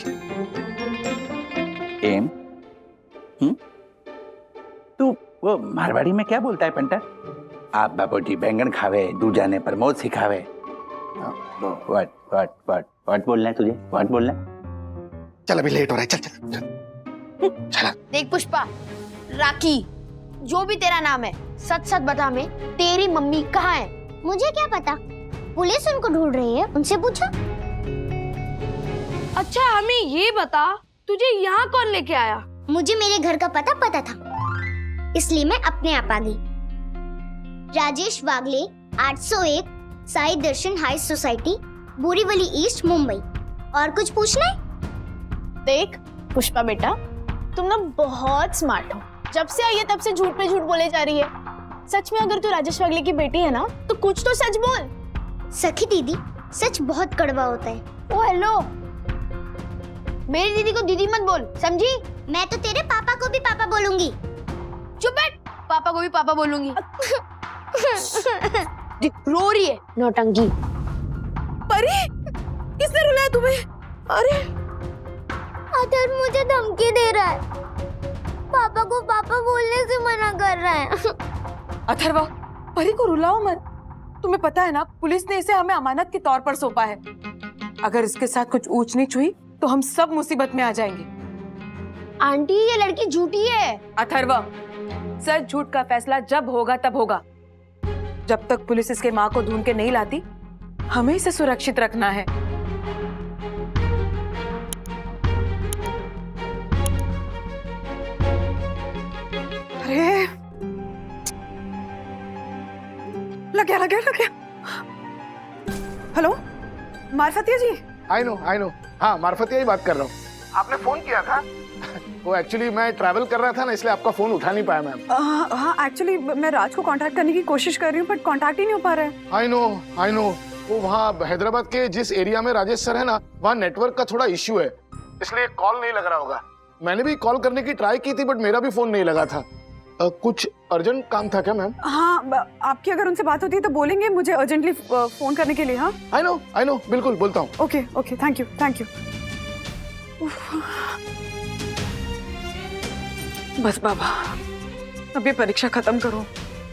एम, तू वो मारवाड़ी में क्या बोलता है पंटा? आप बाबूजी बैंगन खावे, दूध जाने पर मौत सिखावे। व्हाट बोलना है तुझे? व्हाट बोलना है? चल अभी लेट हो रहा है, चल चल चल। चला। देख पुष्पा, राखी, जो भी तेरा नाम है, सच सच बता मैं, तेरी मम्मी कहाँ है? मुझे क्या पता, पुलिस उनको ढूंढ रही है, उनसे पूछो। अच्छा हमें ये बता, तुझे यहाँ कौन लेके आया? मुझे मेरे घर का पता था, इसलिए मैं अपने आप आ गई। Rajesh Wagle, 801 Sai Darshan high society, Borivali east, Mumbai. और कुछ पूछना है? देख पुष्पा बेटा, तुम ना बहुत स्मार्ट हो। जब से आई है तब से झूठ पे झूठ बोले जा रही है। सच में अगर तू राजेश वागले की बेटी है ना तो कुछ तो सच बोल। सखी दीदी, सच बहुत कड़वा होता है। ओ हेलो, मेरी दीदी को दीदी मत बोल, समझी? मैं तो तेरे पापा को भी पापा बोलूंगी। चुप बैठ, पापा को भी पापा बोलूंगी। रो रही है नौटंकी। परी, किसने रुलाया तुम्हें? अरे अधर मुझे धमकी दे रहा है, पापा को पापा बोलने से मना कर रहा है। अथर्वा, परी को रुलाओ मत। तुम्हें पता है ना, पुलिस ने इसे हमें अमानत के तौर पर सौंपा है। अगर इसके साथ कुछ ऊंच नीच हुई तो हम सब मुसीबत में आ जाएंगे। आंटी ये लड़की झूठी है। अथर्वा, सच झूठ का फैसला जब होगा तब होगा। जब तक पुलिस इसके माँ को ढूंढ के नहीं लाती, हमें इसे सुरक्षित रखना है। अरे लग गया। Hello मार्फतिया ji. आई नो, हाँ मार्फतिया ही बात कर रहा हूँ। आपने फोन किया था? वो एक्चुअली मैं ट्रैवल कर रहा था ना, इसलिए आपका फोन उठा नहीं पाया मैम। हाँ एक्चुअली मैं राज को कांटेक्ट करने की कोशिश कर रही हूँ, बट कांटेक्ट ही नहीं हो पा रहा है। आई नो, वो वहाँ हैदराबाद के जिस एरिया में राजेश सर है ना, वहाँ नेटवर्क का थोड़ा इश्यू है, इसलिए कॉल नहीं लग रहा होगा। मैंने भी कॉल करने की ट्राई की थी, बट मेरा भी फोन नहीं लगा था। कुछ अर्जेंट काम था क्या मैम? हाँ, आपकी अगर उनसे बात होती है तो बोलेंगे मुझे अर्जेंटली फोन करने के लिए। हाँ आई नो, बिल्कुल बोलता हूँ। Okay, thank you. बस बाबा, अब ये परीक्षा खत्म करो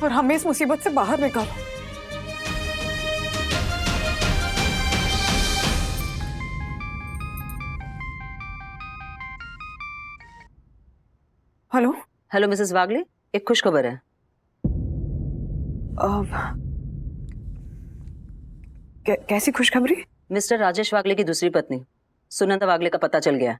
और हमें इस मुसीबत से बाहर निकालो। हेलो मिसेस वागले, एक खुश खबर है। कैसी खुशखबरी? मिस्टर राजेश वागले की दूसरी पत्नी सुनंदा वागले का पता चल गया है।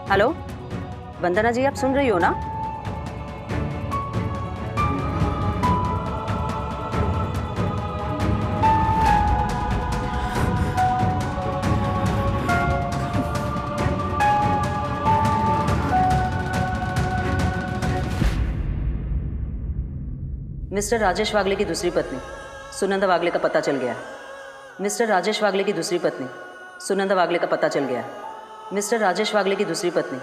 हेलो, वंदना जी, आप सुन रही हो ना? मिस्टर राजेश वागले की दूसरी पत्नी सुनंदा वागले का पता चल गया। मिस्टर राजेश वागले की दूसरी पत्नी सुनंदा वागले का पता चल गया। मिस्टर राजेश वागले की दूसरी पत्नी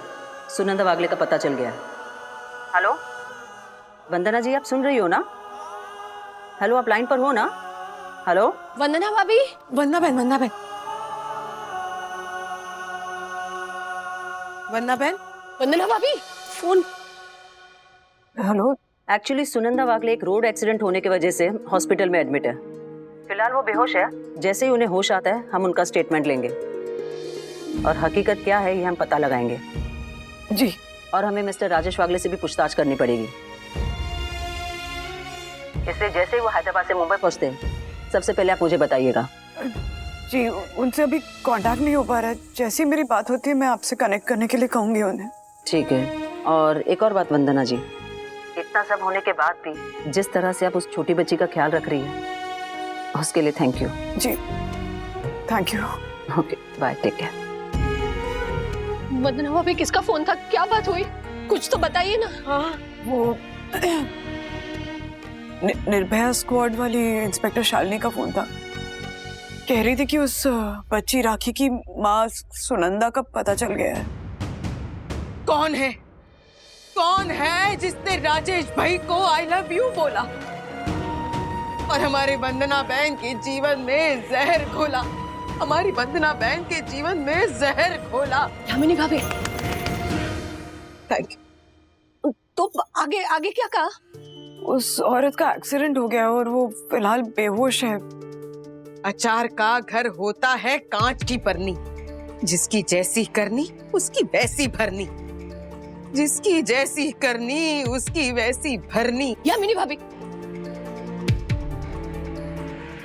सुनंदा वागले का पता चल गया। हेलो, वंदना जी, आप सुन रही हो ना? हेलो, आप लाइन पर हो ना? हेलो, वंदना भाभी। वंदना बहन। वंदना भाभी, फोन। हेलो। एक्चुअली सुनंदा वागले एक रोड एक्सीडेंट होने की वजह से हॉस्पिटल में एडमिट है। फिलहाल वो बेहोश है। जैसे ही उन्हें होश आता है हम उनका स्टेटमेंट लेंगे और हकीकत क्या है ये हम पता लगाएंगे। जी। और हमें मिस्टर राजेश वागले से भी पूछताछ करनी पड़ेगी। इसलिए जैसे ही वो हैदराबाद से मुंबई पहुंचते हैं सबसे पहले आप मुझे बताइएगा। जी, उनसे अभी कांटेक्ट नहीं हो पा रहा है। जैसे ही मेरी बात होती है मैं आपसे कनेक्ट करने के लिए कहूंगी उन्हें। ठीक है। और एक और बात वंदना जी, इतना सब होने के बाद भी जिस तरह से आप उस छोटी बच्ची का ख्याल रख रही हैं उसके लिए थैंक यू। जी, thank you. Okay, bye, take care. Vandana भाभी, किसका फोन था? क्या बात हुई? कुछ तो बताइए ना। हाँ, वो निर्भया स्क्वाड वाली इंस्पेक्टर शालिनी का फोन था। कह रही थी कि उस बच्ची राखी की माँ सुनंदा का पता चल गया है। कौन है जिसने राजेश भाई को आई लव यू बोला और हमारे वंदना बहन के जीवन में जहर घोला? हमारी वंदना बहन के जीवन में जहर घोला। यामिनी भाभी, थैंक यू। तो आगे क्या कहा? उस औरत का एक्सीडेंट हो गया और वो फिलहाल बेहोश है। अचार का घर होता है कांच की परनी, जिसकी जैसी करनी उसकी वैसी भरनी, जिसकी जैसी करनी उसकी वैसी भरनी। यामिनी भाभी,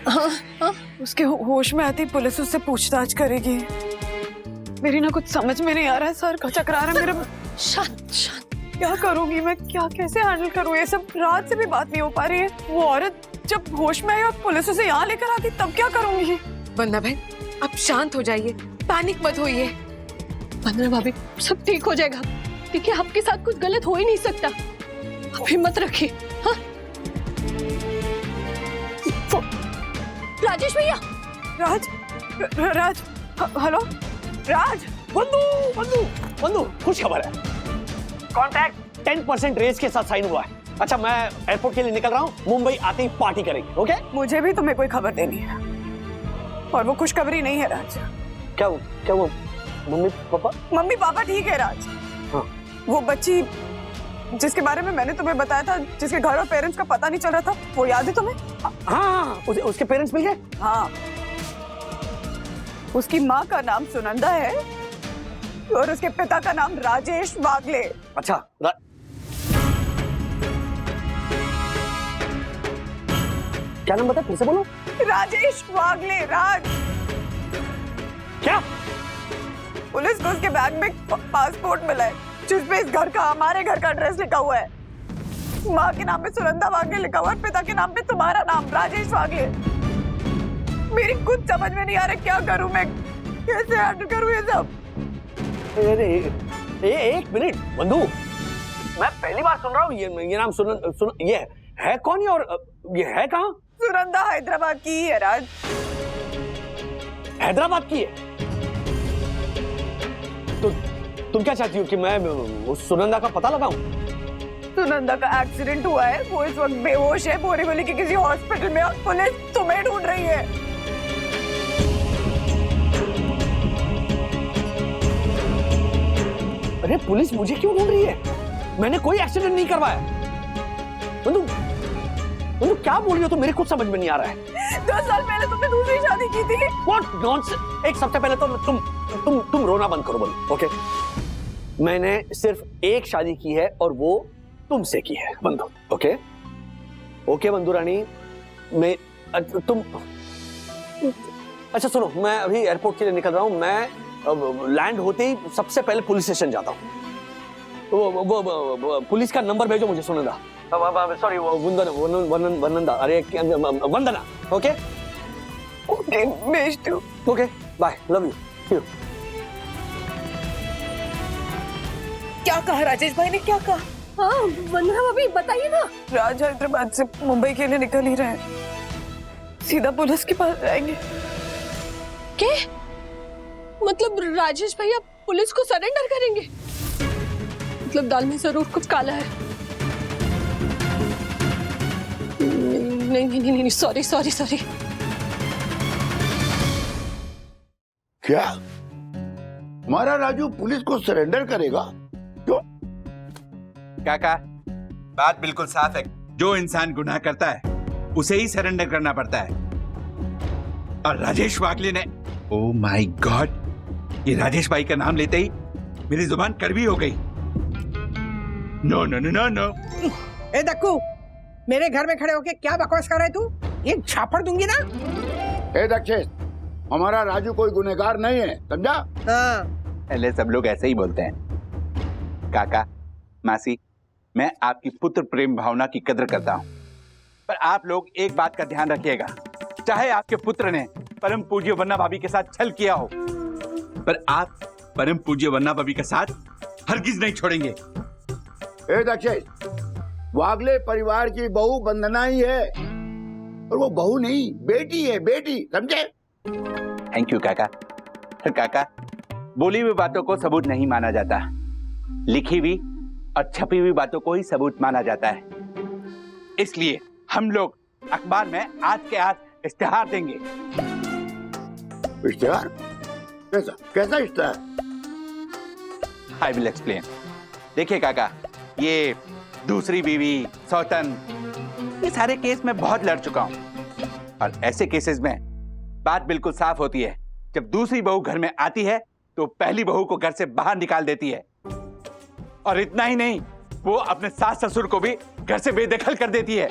हाँ, उसके होश में आती पुलिस उससे पूछताछ करेगी। मेरी ना कुछ समझ में नहीं आ रहा है सर, चकरा रहा है मेरा। शांत। क्या करूंगी मैं, क्या कैसे हैंडल करूं ये सब? रात से भी बात नहीं हो पा रही है। वो औरत जब होश में आई और पुलिस उसे यहाँ लेकर आती तब क्या करूंगी? वंदना भाई आप शांत हो जाइए, पैनिक मत होइए। वंदना भाभी सब ठीक हो जाएगा। देखिए आपके साथ कुछ गलत हो ही नहीं सकता, आप हिम्मत रखिए। हाँ? राजेश भैया। राज, राज, हेलो राज। बंधु बंधु बंधु, खुश खबर है, कॉन्ट्रैक्ट 10% रेस के साथ साइन हुआ है। अच्छा मैं एयरपोर्ट के लिए निकल रहा हूँ, मुंबई आते ही पार्टी करेंगे। ओके? मुझे भी तुम्हें कोई खबर देनी है और वो खुशखबरी नहीं है राज। क्या वो मम्मी पापा? मम्मी पापा ठीक है राज। हाँ। वो बच्ची जिसके बारे में मैंने तुम्हें बताया था, जिसके घर और पेरेंट्स का पता नहीं चल रहा था, वो याद है तुम्हें? हाँ, उसके पेरेंट्स मिल गए? हाँ, उसकी माँ का नाम सुनंदा है और उसके पिता का नाम राजेश वागले। अच्छा क्या नाम बता, फिर से बोलो। राजेश वागले। राज, क्या? पुलिस को उसके बैग में पासपोर्ट मिला है जिसपे इस घर का, हमारे घर का एड्रेस लिखा हुआ है। माँ के नाम पे सुनंदा वागले लिखा हुआ है, पिता के नाम पे तुम्हारा नाम राजेश वागले। मेरी कुछ समझ में नहीं आ रहा क्या करूं मैं, कैसे हैंडल करूं ये सब? एक मिनट बंधु, मैं पहली बार सुन रहा हूँ ये नाम। सुन ये है कौन ये और ये है कहाँ? सुनंदा हैदराबाद की है राज। हैदराबाद की है? तो तुम क्या चाहती हो कि मैं उस सुनंदा का पता लगाऊं? सुनंदा का एक्सीडेंट हुआ है, वो इस वक्त बेहोश है बोरीवली के किसी हॉस्पिटल में और पुलिस तुम्हें ढूंढ रही है। अरे पुलिस मुझे क्यों ढूंढ रही है? मैंने कोई एक्सीडेंट नहीं करवाया। बंधु क्या बोल रही हो? तो मेरे कुछ समझ में नहीं आ रहा है। 2 साल पहले तुमने दूसरी शादी की थी। What nonsense! एक सप्ताह पहले तो तुम रोना बंद करो बंधु। ओके? मैंने सिर्फ एक शादी की है और वो तुमसे की है बंधु। ओके? ओके बंधु रानी, मैं तुम अच्छा सुनो, मैं अभी एयरपोर्ट के लिए निकल रहा हूँ। मैं लैंड होते ही सबसे पहले पुलिस स्टेशन जाता हूँ। वो पुलिस का नंबर भेजो मुझे सुनंदा। सॉरी वंदना, अरे वंदना। ओके ओके भेज दो। Okay bye, love you. क्या कहा राजेश भाई ने, क्या कहा? हाँ वंदना भाभी बताइए ना। राज हैदराबाद से मुंबई के लिए निकल ही रहे हैं, सीधा पुलिस के पास जाएंगे। क्या मतलब राजेश भैया पुलिस को सरेंडर करेंगे? मतलब दाल में जरूर कुछ काला है। नहीं सॉरी। क्या हमारा राजू पुलिस को सरेंडर करेगा? क्यों? काका बात बिल्कुल साफ है, जो इंसान गुनाह करता है उसे ही सरेंडर करना पड़ता है। और राजेश वागले ने, ओ माय गॉड, ये राजेश भाई का नाम लेते ही मेरी जुबान कड़वी हो गई। No no no no no. ए दक्कू, मेरे घर में खड़े होके क्या बकवास कर रहे तू? ये छापड़ दूंगी ना। ए दक्षेश, हमारा राजू कोई गुनहगार नहीं है, समझा? हाँ। पहले सब लोग ऐसे ही बोलते हैं। काका, मासी, मैं आपकी पुत्र प्रेम भावना की कदर करता हूँ, पर आप लोग एक बात का ध्यान रखिएगा, चाहे आपके पुत्र ने परम पूज्य वन्ना भाभी के साथ छल किया हो, पर आप परम पूज्य वन्ना भाभी का साथ हरगिज नहीं छोड़ेंगे। ए दक्षेश, वागले परिवार की बहू वंदना ही है, और वो बहू नहीं बेटी है, बेटी, समझे? थैंक यू काका। काका, बोली हुई बातों को सबूत नहीं माना जाता, लिखी हुई और छपी हुई बातों को ही सबूत माना जाता है। इसलिए हम लोग अखबार में आज के आज इश्तिहार देंगे। इश्तिहार? कैसा इश्तिहार? I will explain. देखिए काका, ये दूसरी बीवी, सौतन, ये सारे केस में बहुत लड़ चुका हूं, और ऐसे केसेस में बात बिल्कुल साफ होती है। जब दूसरी बहू घर में आती है तो पहली बहू को घर से बाहर निकाल देती है, और इतना ही नहीं, वो अपने सास ससुर को भी घर से बेदखल कर देती है।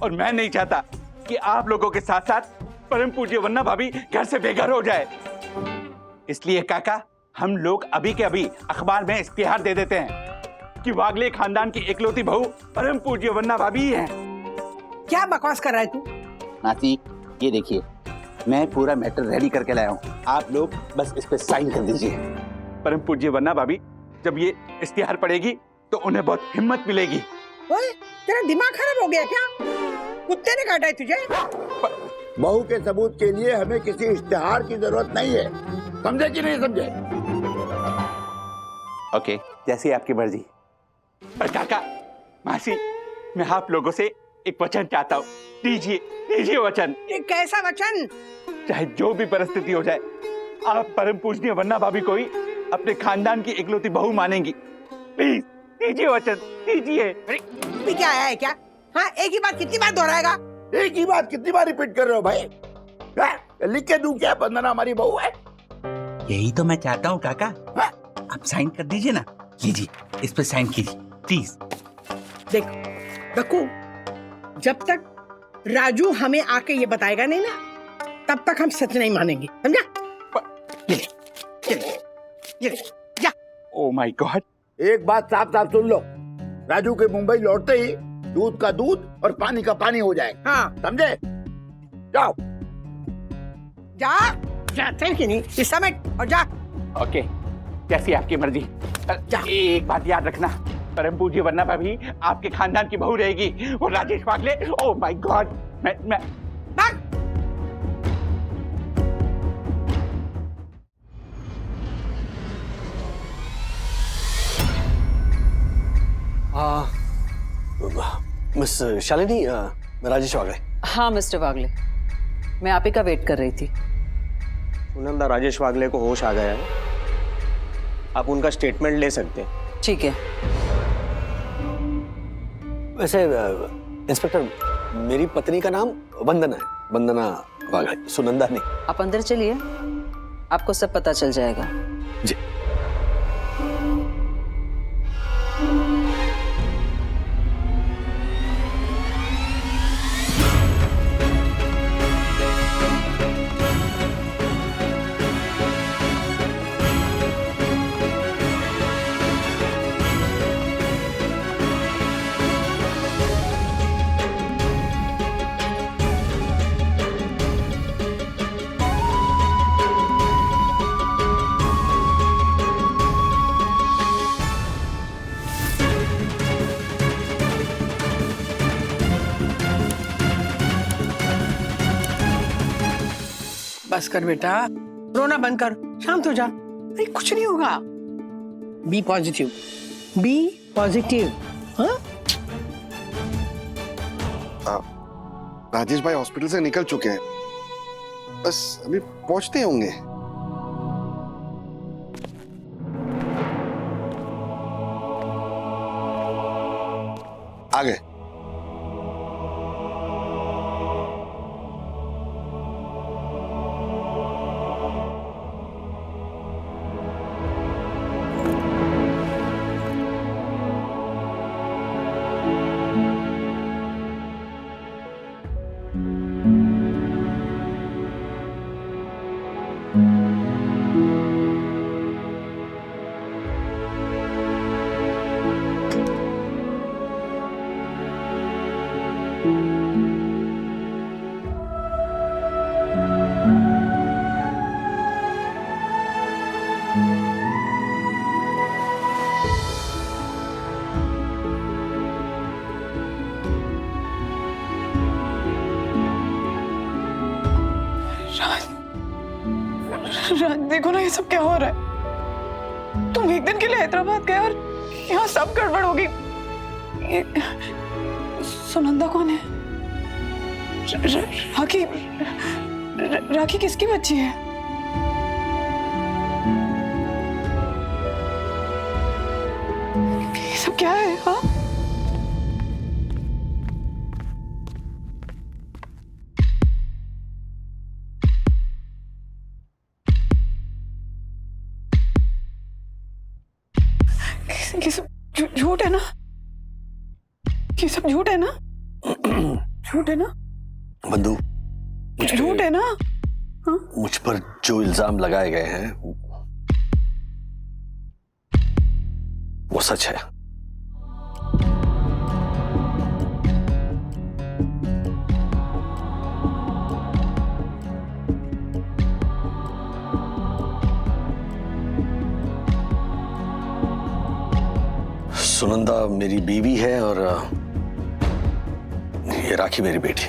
और मैं नहीं चाहता कि आप लोगों के साथ साथ परम पूज्य वन्ना भाभी घर से बेघर हो जाए। इसलिए काका, हम लोग अभी के अभी अखबार में इश्तिहार दे देते हैं, कि वागले खानदान की इकलौती बहू परम पूज्य वन्ना भाभी ही है। क्या बकवास कर रहा है तू? मासी ये देखिए, मैं पूरा मैटर रेडी करके लाया हूँ, आप लोग बस इस पे साइन कर दीजिए। परम पूज्य वन्ना भाभी जब ये इश्तिहार पढ़ेगी तो उन्हें बहुत हिम्मत मिलेगी। ओए, तेरा दिमाग खराब हो गया क्या? कुत्ते ने काटा है तुझे? बहू के सबूत के लिए हमें किसी इश्तिहार की जरूरत नहीं है, समझे कि नहीं समझे? ओके, जैसी आपकी मर्जी। पर काका, मासी, मैं आप लोगों से एक वचन चाहता हूँ, दीजिए वचन। ये कैसा वचन? चाहे जो भी परिस्थिति हो जाए, आप परम पूजनीय वन्ना भाभी को ही अपने खानदान की इकलौती बहू मानेंगी। प्लीज दीजिए वचन, दीजिए। भी क्या आया है क्या? हाँ, एक ही बात कितनी बार दोहराएगा? एक ही बात कितनी बार रिपीट कर रहे हो भाई? लिख के दूं क्या वंदना हमारी बहू है? यही तो मैं चाहता हूँ काका। आप साइन कर दीजिए ना, लीजिए इस पे साइन कीजिए प्लीज। देख देखो, जब तक राजू हमें आके ये बताएगा नहीं ना, तब तक हम सच नहीं मानेंगे, समझा? ये ले, जा। Oh my God. एक बात साफ साफ सुन लो, राजू के मुंबई लौटते ही दूध का दूध और पानी का पानी हो जाए। हाँ, समझे? जाओ जा, जाते कि नहीं इस समय, और जा। ओके, जैसी आपकी मर्जी। एक बात याद रखना, परम पूज्य वन्ना भाभी आपके खानदान की बहू रहेगी, वो Rajesh Wagle. Oh my God, मैं मिस शालिनी, मैं राजेश वागले। हाँ मिस्टर वागले, मैं आप ही का वेट कर रही थी। सुनंदा, राजेश वागले को होश आ गया है, आप उनका स्टेटमेंट ले सकते हैं। ठीक है। वैसे इंस्पेक्टर, मेरी पत्नी का नाम वंदना है, वंदना वागले, सुनंदा नहीं। आप अंदर चलिए, आपको सब पता चल जाएगा। जी। बस कर बेटा, रोना बंद कर, शांत हो जा। अरे कुछ नहीं होगा, बी पॉजिटिव, बी पॉजिटिव। हाँ, राजेश भाई हॉस्पिटल से निकल चुके हैं, बस अभी पहुंचते होंगे। आ गए। राज, देखो ना ये सब क्या हो रहा है। तुम एक दिन के लिए हैदराबाद गए और यहाँ सब गड़बड़ हो गई। सुनंदा कौन है? राखी, राखी किसकी बच्ची है? ये सब क्या है? हाँ, ये सब झूठ है ना? ये सब झूठ है ना? झूठ है ना? बंधु, झूठ है ना? हाँ? मुझ पर जो इल्जाम लगाए गए हैं वो सच है। सुनंदा मेरी बीवी है और ये राखी मेरी बेटी।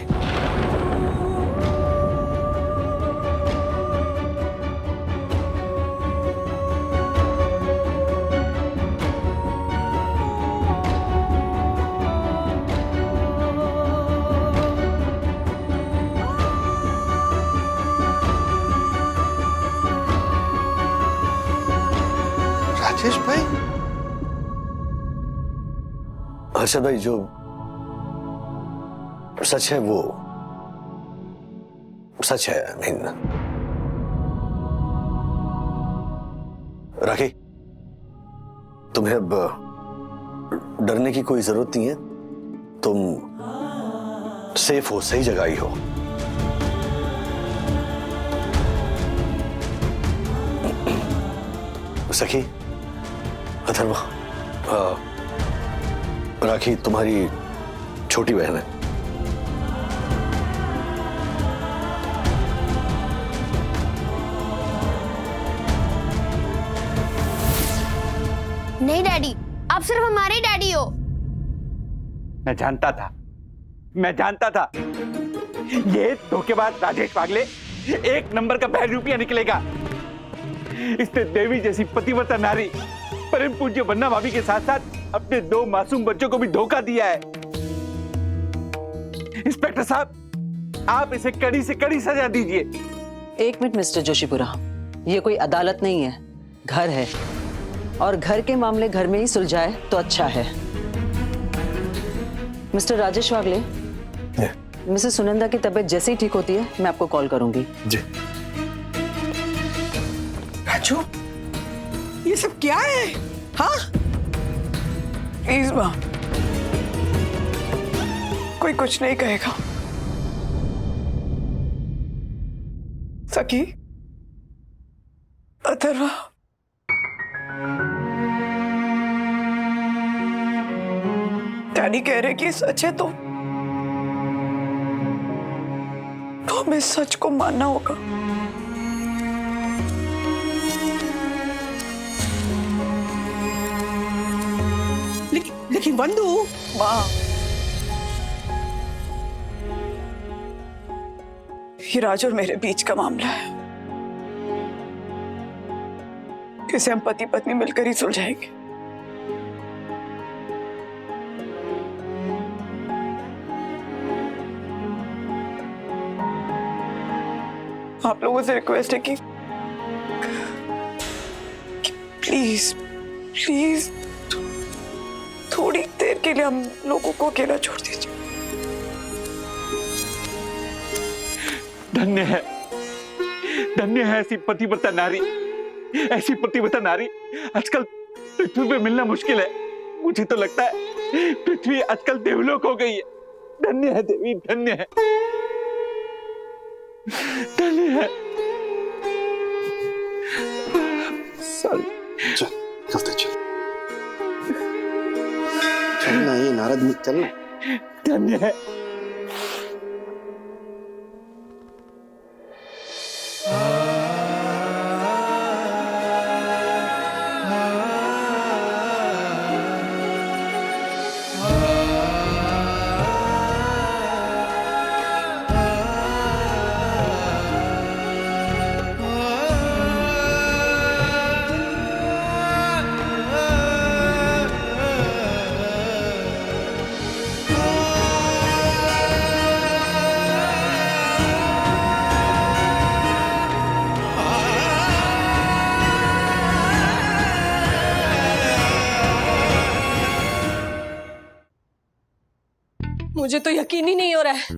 राजेश भाई, हर्षद भाई, जो सच है वो सच है। I mean, राखी, तुम्हें अब डरने की कोई जरूरत नहीं है। तुम सेफ हो, सही जगह ही हो। सखी, अथर्वा, राखी तुम्हारी छोटी बहन है। नहीं डैडी, आप सिर्फ हमारे डैडी हो। मैं जानता था ये धोखेबाज राजेश वागले एक नंबर का बहरूपिया निकलेगा। इसने देवी जैसी पतिव्रता नारी परम पूज्य बन्ना भाभी के साथ साथ अपने 2 मासूम बच्चों को भी धोखा दिया है। इंस्पेक्टर साहब, आप इसे कड़ी से कड़ी सजा दीजिए। 1 मिनट मिस्टर जोशीपुरा, ये कोई अदालत नहीं है, घर है, और घर के मामले घर में ही सुलझाए तो अच्छा है। मिस्टर राजेश वागले, मिसेस सुनंदा की तबीयत जैसे ही ठीक होती है मैं आपको कॉल करूंगी। जी। राजू, ये सब क्या है? हाँ, प्लीज माँ, कोई कुछ नहीं कहेगा। सखी, अथर्वा, डैडी कह रहे कि सच है तो हमें सच को मानना होगा। लेकिन बंधु, माँ, ये राज और मेरे बीच का मामला है, इसे हम पति पत्नी मिलकर ही सुलझाएंगे। आप लोगों से रिक्वेस्ट है कि प्लीज प्लीज थोड़ी देर के लिए हम लोगों को अकेला छोड़ दीजिए। धन्य है ऐसी पतिव्रता नारी। ऐसी पतिव्रता नारी आजकल पृथ्वी पे मिलना मुश्किल है। मुझे तो लगता है पृथ्वी आजकल देवलोक हो गई है। धन्य है देवी, धन्य है, धन्य है। चल चलते चल ना, ये नारद मत चल। धन्य है। मुझे तो यकीन ही नहीं हो रहा है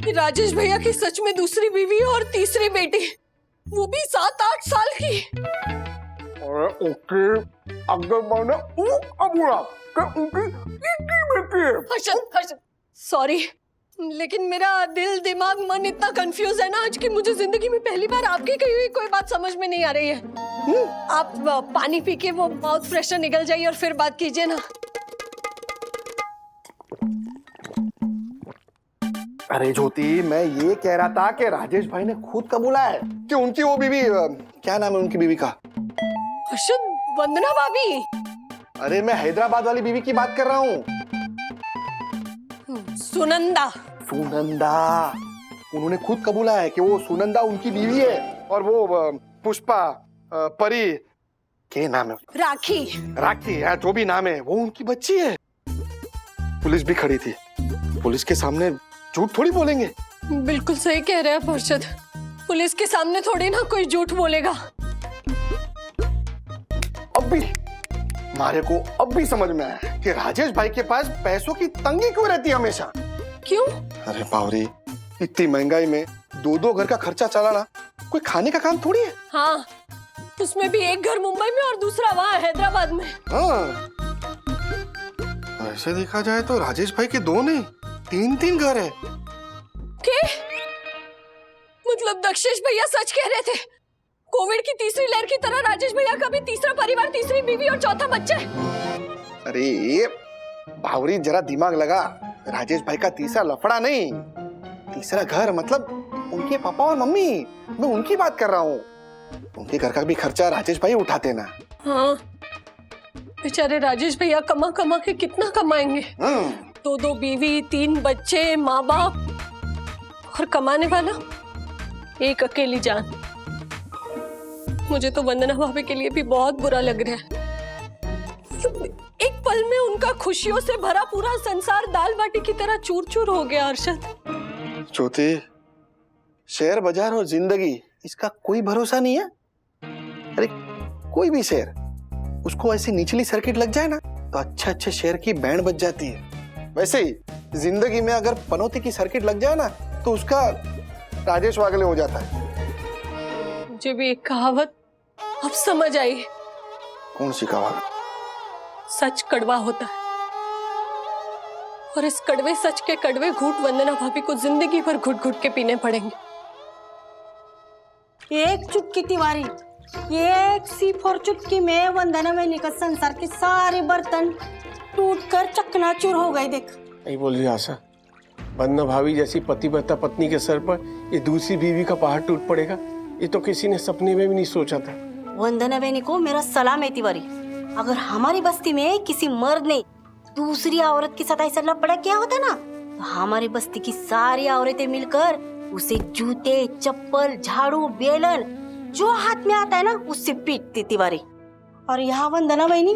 कि राजेश भैया की सच में दूसरी बीवी और तीसरी बेटी, वो भी 7-8 साल की। ओके, अगर मैंने हर्षद, सॉरी, लेकिन मेरा दिल दिमाग मन इतना कंफ्यूज है ना आज कि मुझे जिंदगी में पहली बार आपकी कही हुई कोई बात समझ में नहीं आ रही है। आप पानी पी के वो माउथ फ्रेशनर निकल जाइए और फिर बात कीजिए ना। अरे ज्योति, मैं ये कह रहा था कि राजेश भाई ने खुद कबूला है कि उनकी वो बीवी, क्या नाम है उनकी बीवी का? हर्षद, वंदना भाभी। अरे मैं हैदराबाद वाली बीवी की बात कर रहा हूँ। सुनंदा। सुनंदा, उन्होंने खुद कबूला है कि वो सुनंदा उनकी बीवी है और वो पुष्पा परी के नाम है, राखी। राखी है, जो भी नाम है, वो उनकी बच्ची है। पुलिस भी खड़ी थी, पुलिस के सामने झूठ थोड़ी बोलेंगे। बिल्कुल सही कह रहे हैं पार्षद, पुलिस के सामने थोड़ी ना कोई झूठ बोलेगा। अब भी हमारे को अब भी समझ में आया कि राजेश भाई के पास पैसों की तंगी क्यों रहती है हमेशा। क्यों? अरे बावरी, इतनी महंगाई में दो घर का खर्चा चलाना कोई खाने का काम थोड़ी है। हाँ, उसमें भी एक घर मुंबई में और दूसरा वहाँ हैदराबाद में। हाँ, ऐसे देखा जाए तो राजेश भाई के 2 नहीं 3 घर है। क्या? मतलब दक्षेश भैया सच कह रहे थे, कोविड की तीसरी लहर की तरह राजेश भैया का भी तीसरा परिवार, तीसरी बीवी और चौथा बच्चा है। अरे ये बावरी, जरा दिमाग लगा, राजेश भाई का तीसरा लफड़ा नहीं, तीसरा घर मतलब उनके पापा और मम्मी, मैं उनकी बात कर रहा हूँ। उनके घर का भी खर्चा राजेश भाई उठाते ना। हाँ, बेचारे राजेश भैया कमा कमा के कितना कमाएंगे। 2 बीवी, 3 बच्चे, माँ बाप और कमाने वाला एक अकेली जान। मुझे तो वंदना भाभी के लिए भी बहुत बुरा लग रहा है। एक पल में उनका खुशियों से भरा पूरा संसार दाल बाटी की तरह चूर चूर हो गया। अर्शद, ज्योति, शेयर बाजार और जिंदगी, इसका कोई भरोसा नहीं है। अरे कोई भी शेयर, उसको ऐसी निचली सर्किट लग जाए ना तो अच्छे शेयर की बैंड बज जाती है। वैसे ही जिंदगी में अगर पनौती की सर्किट लग जाए ना तो उसका राजेश वागले हो जाता है। मुझे भी एक कहावत अब समझ आई। कौन सी कहावत? सच कड़वा होता है और इस कड़वे सच के कड़वे घूंट वंदना भाभी को जिंदगी भर घुट घुट के पीने पड़ेंगे। एक चुटकी तिवारी, एक सिप और चुटकी में वंदना में निकल संसार के सारे बर्तन टूटकर चकनाचूर हो गए। देख, नहीं बोल रही आशा, वंदना भाभी जैसी पतिव्रता पत्नी के सर पर ये दूसरी बीवी का पहाड़ टूट पड़ेगा, ये तो किसी ने सपने में भी नहीं सोचा था। वंदना बहनी को मेरा सलाम है तिवारी, अगर हमारी बस्ती में किसी मर्द ने दूसरी औरत के साथ ऐसा लफड़ा किया होता ना तो हमारी बस्ती की सारी औरतें मिलकर उसे जूते, चप्पल, झाड़ू, बेलन जो हाथ में आता है ना उससे पीटती तिवारी। और यहाँ वंदना बहनी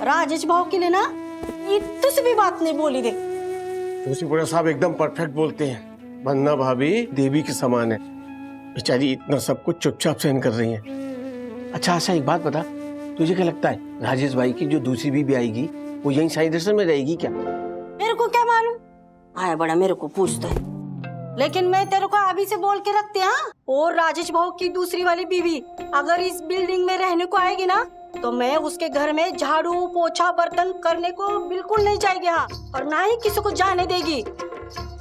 राजेश भाव के लिए ना इतनी सी भी बात नहीं बोली। देख, तुलसीपुरा साहब एकदम परफेक्ट बोलते हैं, वंदना भाभी देवी के समान है, बेचारी इतना सब कुछ चुपचाप सहन कर रही है। अच्छा आशा, एक बात बता, तुझे क्या लगता है राजेश भाई की जो दूसरी बीवी आएगी वो यहीं साई दर्शन में रहेगी क्या? मेरे को क्या मालूम, आया बड़ा मेरे को पूछता है, लेकिन मैं तेरे को अभी से बोल के रखते। हाँ, और राजेश भाव की दूसरी वाली बीवी अगर इस बिल्डिंग में रहने को आएगी ना तो मैं उसके घर में झाड़ू, पोछा, बर्तन करने को बिल्कुल नहीं जाएगी। हाँ, और ना ही किसी को जाने देगी।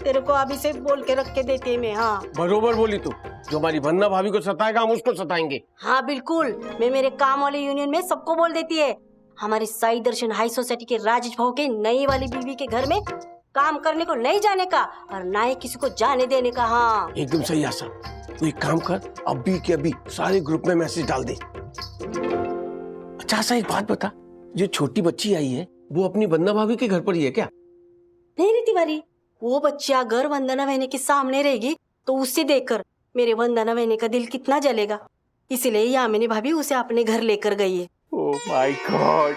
तेरे को अभी से बोल के रख के देते मैं। हाँ, बरोबर बोली तू, जो हमारी वंदना भाभी को सताएगा हम उसको सताएंगे। हाँ बिल्कुल, मैं मेरे काम वाले यूनियन में सबको बोल देती है, हमारी साई दर्शन हाई सोसाइटी के राजेश भाव के नई वाली बीवी के घर में काम करने को नहीं जाने का और ना ही किसी को जाने देने का। हाँ, एकदम सही आशा, तू एक काम कर, अभी के अभी सारे ग्रुप में मैसेज डाल दे। अच्छा आशा, एक बात बता, जो छोटी बच्ची आई है वो अपनी वंदना भाभी के घर पर ही है क्या? नहीं रे तिवारी, वो बच्ची अगर वंदना बहनी के सामने रहेगी तो उसे देखकर मेरे वंदना बहनी का दिल कितना जलेगा, इसलिए यामिनी भाभी उसे अपने घर लेकर गई है। ओह my God,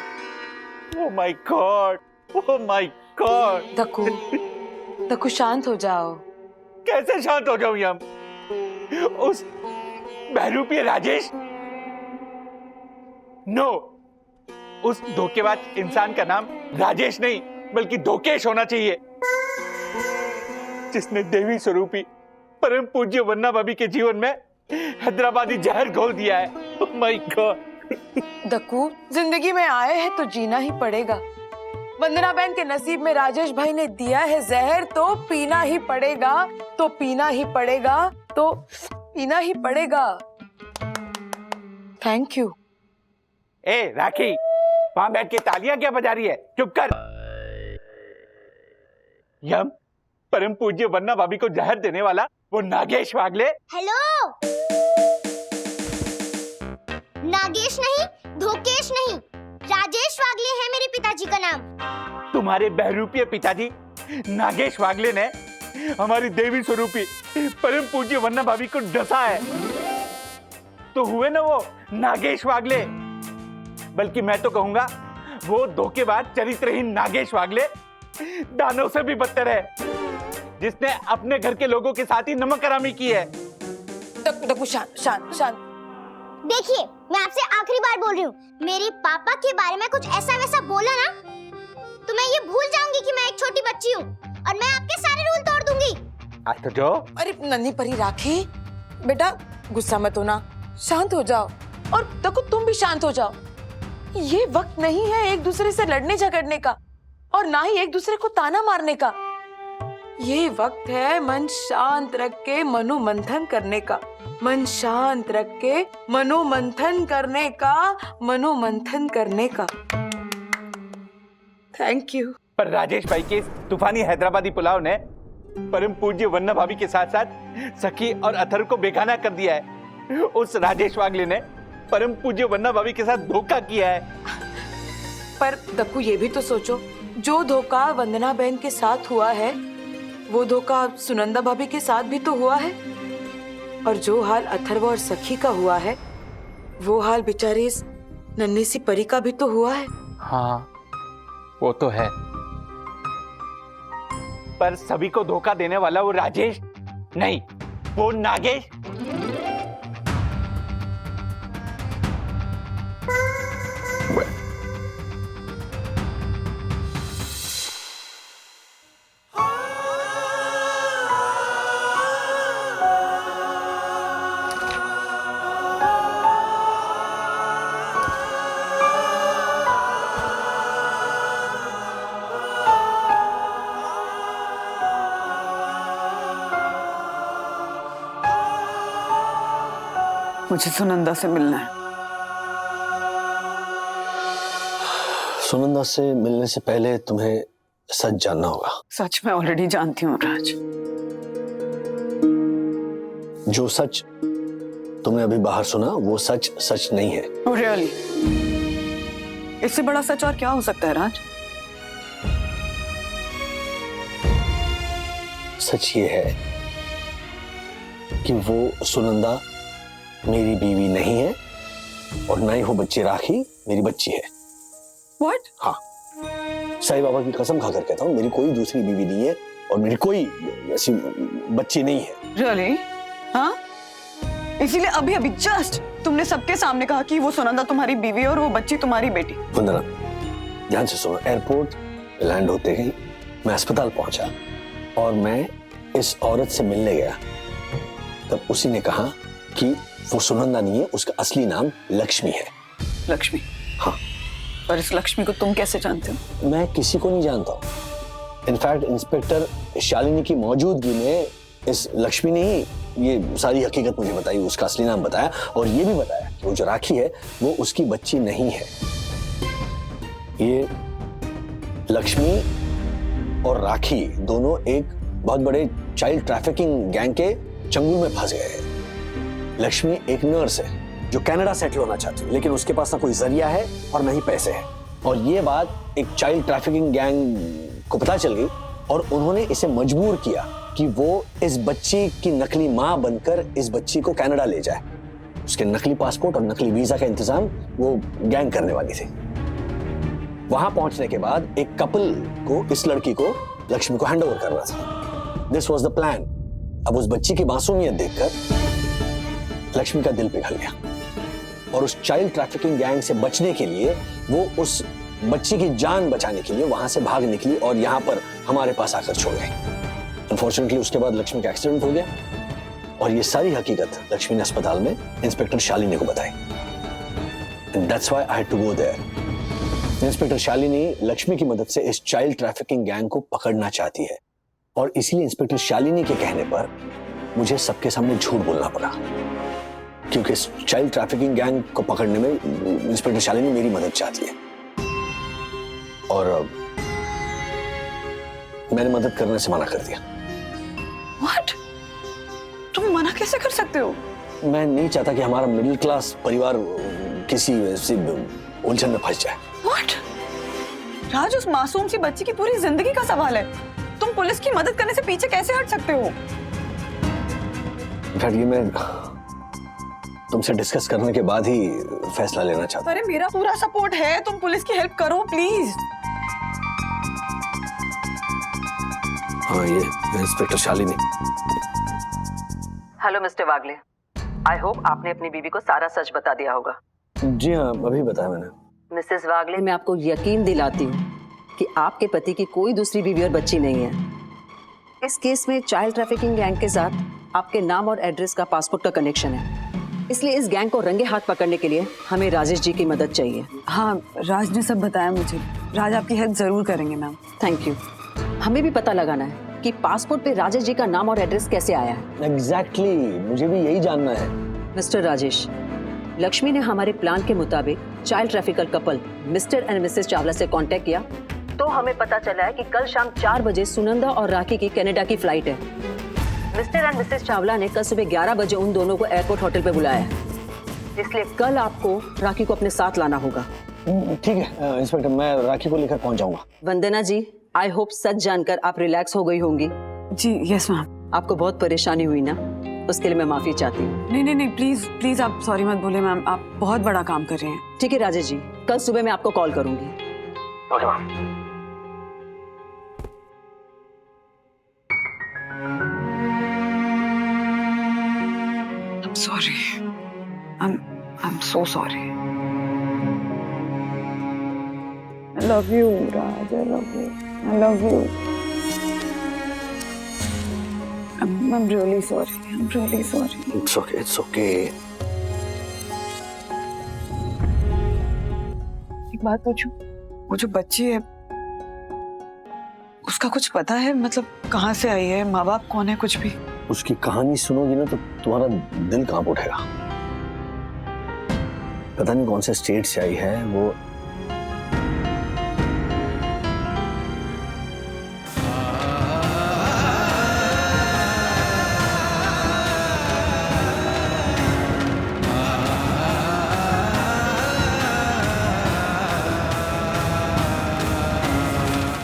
oh my God, oh my God. Dakku शांत हो जाओ। कैसे शांत हो जाऊं यम? उस बहरूपी राजेश, नो, उस धोखेबाज इंसान का नाम राजेश नहीं बल्कि धोकेश होना चाहिए, जिसने देवी स्वरूपी परम पूज्य वंदना भाभी के जीवन में हैदराबादी जहर घोल दिया है। ओह माय गॉड। दक्कू, जिंदगी में आए हैं तो जीना ही पड़ेगा। वंदना बहन के नसीब में राजेश भाई ने दिया है जहर तो पीना ही पड़ेगा, तो पीना ही पड़ेगा, तो पीना ही पड़ेगा। Thank you. ए राखी, वहां बैठ के तालियां क्या बजा रही है? चुप कर। यम, परम पूज्य वंदना भाभी को जहर देने वाला वो नागेश वागले। हेलो, नागेश नहीं, धोकेश नहीं, राजेश वागले है मेरे पिताजी का नाम। तुम्हारे बहरूपीय पिताजी नागेश वागले ने हमारी देवी स्वरूपी परम पूज्य वन्ना भाभी को डसा है, तो हुए ना वो नागेश वागले। बल्कि मैं तो कहूंगा वो धोखेबाज चरित्रहीन नागेश वागले दानव से भी बदतर है, जिसने अपने घर के लोगों के साथ ही नमक हरामी की है। टकू शांत शांत शांत। देखिए, मैं आपसे आखिरी बार बोल रही हूँ, मेरे पापा के बारे में कुछ ऐसा वैसा बोला ना तो मैं ये भूल जाऊंगी कि मैं एक छोटी बच्ची हूँ और मैं आपके सारे रूल तोड़ दूंगी। आज तो जो अरे नन्ही परी राखी, बेटा गुस्सा मत होना, शांत हो जाओ। और देखो तुम भी शांत हो जाओ। ये वक्त नहीं है एक दूसरे से लड़ने झगड़ने का और ना ही एक दूसरे को ताना मारने का। ये वक्त है मन शांत रख के मनोमंथन करने का, मन शांत रख के मनोमंथन करने का, मनोमंथन करने का। Thank you. पर राजेश भाई के इस तूफानी हैदराबादी पुलाव ने परम पूज्य वन्ना भाभी के साथ साथ सखी और अथर्व को बेगाना कर दिया है। उस राजेश वागले ने परम पूज्य वन्ना भाभी के साथ धोखा किया है। पर दक्कू ये भी तो सोचो, जो धोखा वंदना बहन के साथ हुआ है वो धोखा सुनंदा भाभी के साथ भी तो हुआ है, और जो हाल अथर्व और सखी का हुआ है वो हाल बेचारी इस नन्ही सी परी का भी तो हुआ है। हाँ वो तो है, पर सभी को धोखा देने वाला वो राजेश नहीं, वो नागेश। मुझे सुनंदा से मिलना है। सुनंदा से मिलने से पहले तुम्हें सच जानना होगा। सच मैं ऑलरेडी जानती हूँ राज। जो सच तुमने अभी बाहर सुना वो सच सच नहीं है। Oh, really? इससे बड़ा सच और क्या हो सकता है राज? सच ये है कि वो सुनंदा मेरी बीवी नहीं है और ना ही वो बच्ची राखी मेरी बच्ची है। What? हाँ, साईं बाबा की कसम खाकर कहता हूँ, मेरी कोई दूसरी बीवी नहीं है और मेरी कोई ऐसी बच्ची नहीं है। Really? हाँ? इसीलिए अभी अभी जस्ट तुमने सबके सामने कहा कि वो सुनंदा तुम्हारी बीवी और वो बच्ची तुम्हारी बेटी। वंदना ध्यान से सुनो, एयरपोर्ट लैंड होते ही मैं अस्पताल पहुंचा और मैं इस औरत से मिलने गया, तब उसी ने कहा कि वो सुनंदा नहीं है, उसका असली नाम लक्ष्मी है। लक्ष्मी? हाँ। और इस लक्ष्मी को तुम कैसे जानते हो? मैं किसी को नहीं जानता हूँ। इनफैक्ट इंस्पेक्टर शालिनी की मौजूदगी में इस लक्ष्मी ने ही ये सारी हकीकत मुझे बताई, उसका असली नाम बताया और ये भी बताया कि वो जो राखी है वो उसकी बच्ची नहीं है। ये लक्ष्मी और राखी दोनों एक बहुत बड़े चाइल्ड ट्रैफिकिंग गैंग के चंगुल में फंस गए हैं। लक्ष्मी एक नर्स है जो कनाडा सेटल होना चाहती है, लेकिन उसके पास ना कोई जरिया है और ना ही पैसे हैं। और ये बात एक चाइल्ड ट्रैफिकिंग गैंग को पता चल गई और उन्होंने इसे मजबूर किया कि वो इस बच्ची की नकली मां बनकर इस बच्ची को कनाडा ले जाए। उसके नकली पासपोर्ट और नकली वीजा का इंतजाम वो गैंग करने वाली थी। वहां पहुंचने के बाद एक कपल को, इस लड़की को लक्ष्मी को हैंड ओवर करना था। This was the plan. अब उस बच्ची की मासूमियत देखकर लक्ष्मी का दिल पिघल गया और उस चाइल्ड ट्रैफिकिंग गैंग से बचने के लिए वो उस बच्ची की जान बचाने के लिए वहां से भाग निकली और यहाँ पर हमारे पास आकर छोड़ गई। अनफॉर्चुनेटली उसके बाद लक्ष्मी का एक्सीडेंट हो गया और ये सारी हकीकत लक्ष्मी ने अस्पताल में इंस्पेक्टर शालिनी को बताई। And that's why I had to go there. Inspector Shalini Lakshmi की मदद से इस चाइल्ड ट्रैफिकिंग गैंग को पकड़ना चाहती है और इसलिए इंस्पेक्टर शालिनी के कहने पर मुझे सबके सामने झूठ बोलना पड़ा, क्योंकि इस चाइल्ड ट्रैफिकिंग गैंग को पकड़ने में इंस्पेक्टर शालिनी मेरी मदद चाहती है और मैंने मदद करने से मना कर दिया। What? तुम मना कैसे कर सकते हो? मैं नहीं चाहता कि हमारा मिडिल क्लास परिवार किसी ऐसी उलझन में फंस जाए। व्हाट? राज, उस मासूम सी बच्ची की पूरी जिंदगी का सवाल है। तुम पुलिस की मदद करने से पीछे कैसे हट सकते हो? ये मैं तुमसे डिस्कस करने के बाद ही फैसला लेना चाहता हूँ। अरे मेरा पूरा सपोर्ट है, तुम पुलिस की हेल्प करो प्लीज। हाँ, ये inspector Shalini. Hello mister Wagle, I hope आपने अपनी बीवी को सारा सच बता दिया होगा। जी हाँ, अभी बताया मैंने। मिसेस वागले, मैं आपको यकीन दिलाती हूँ कि आपके पति की कोई दूसरी बीवी और बच्ची नहीं है। इस केस में चाइल्ड ट्रैफिकिंग गैंग के साथ आपके नाम और एड्रेस का पासपोर्ट का कनेक्शन है, इसलिए इस गैंग को रंगे हाथ पकड़ने के लिए हमें राजेश जी की मदद चाहिए। हाँ, राज ने सब बताया मुझे। राज आपकी हेल्प जरूर करेंगे मैम। Thank you. हमें भी पता लगाना है कि पासपोर्ट पे राजेश जी का नाम और एड्रेस कैसे आया है। एग्जैक्टली, मुझे भी यही जानना है। मिस्टर राजेश, लक्ष्मी ने हमारे प्लान के मुताबिक child trafficker couple mister and Mrs Chawla से कांटेक्ट किया, तो हमें पता चला है कि कल शाम 4 बजे सुनंदा और राखी की कनाडा की फ्लाइट है। मिस्टर एंड मिसेस चावला ने कल सुबह 11 बजे उन दोनों को एयरपोर्ट होटल पे बुलाया है, इसलिए कल आपको राखी को अपने साथ लाना होगा। ठीक है इंस्पेक्टर, मैं राखी को लेकर पहुंच जाऊंगा। वंदना जी, आई होप सच जानकर आप रिलैक्स हो गई होंगी। जी यस मैम। आपको बहुत परेशानी हुई ना, उसके लिए मैं माफी चाहती हूँ। नहीं प्लीज प्लीज आप सॉरी मत बोले मैम, आप बहुत बड़ा काम कर रहे हैं। ठीक है राजेश जी, कल सुबह मैं आपको कॉल करूंगी। Okay ma'am. I'm sorry. I'm so sorry. I love you, Raj. I love you. I love you. I'm really sorry. I'm really sorry. It's okay. It's okay. एक बात पूछूं? वो जो बच्ची है, उसका कुछ पता है? मतलब कहाँ से आई है, माँ बाप कौन है, कुछ भी? उसकी कहानी सुनोगी ना तो तुम्हारा दिल कांप उठेगा। पता नहीं कौन से स्टेट से आई है वो।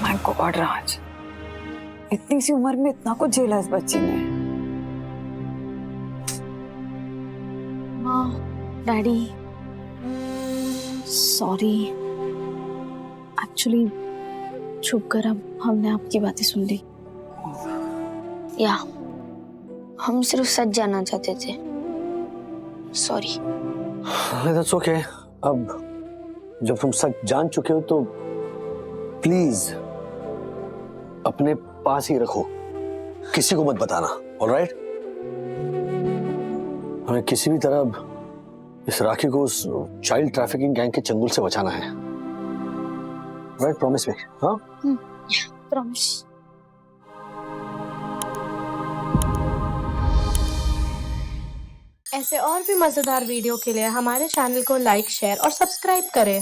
माय गॉड राज, इतनी सी उम्र में इतना कुछ झेला इस बच्ची ने। डैडी सॉरी, एक्चुअली छुप कर अब हमने आपकी बातें सुन ली। या हम सिर्फ सच जानना चाहते थे। सॉरी। That's okay. अब जब तुम सच जान चुके हो तो प्लीज अपने पास ही रखो, किसी को मत बताना। ऑलराइट? हमें किसी भी तरह इस राखी को उस चाइल्ड ट्रैफिकिंग गैंग के चंगुल से बचाना है। राइट? Promise me? हाँ? प्रॉमिस। ऐसे और भी मजेदार वीडियो के लिए हमारे चैनल को लाइक, शेयर और सब्सक्राइब करें।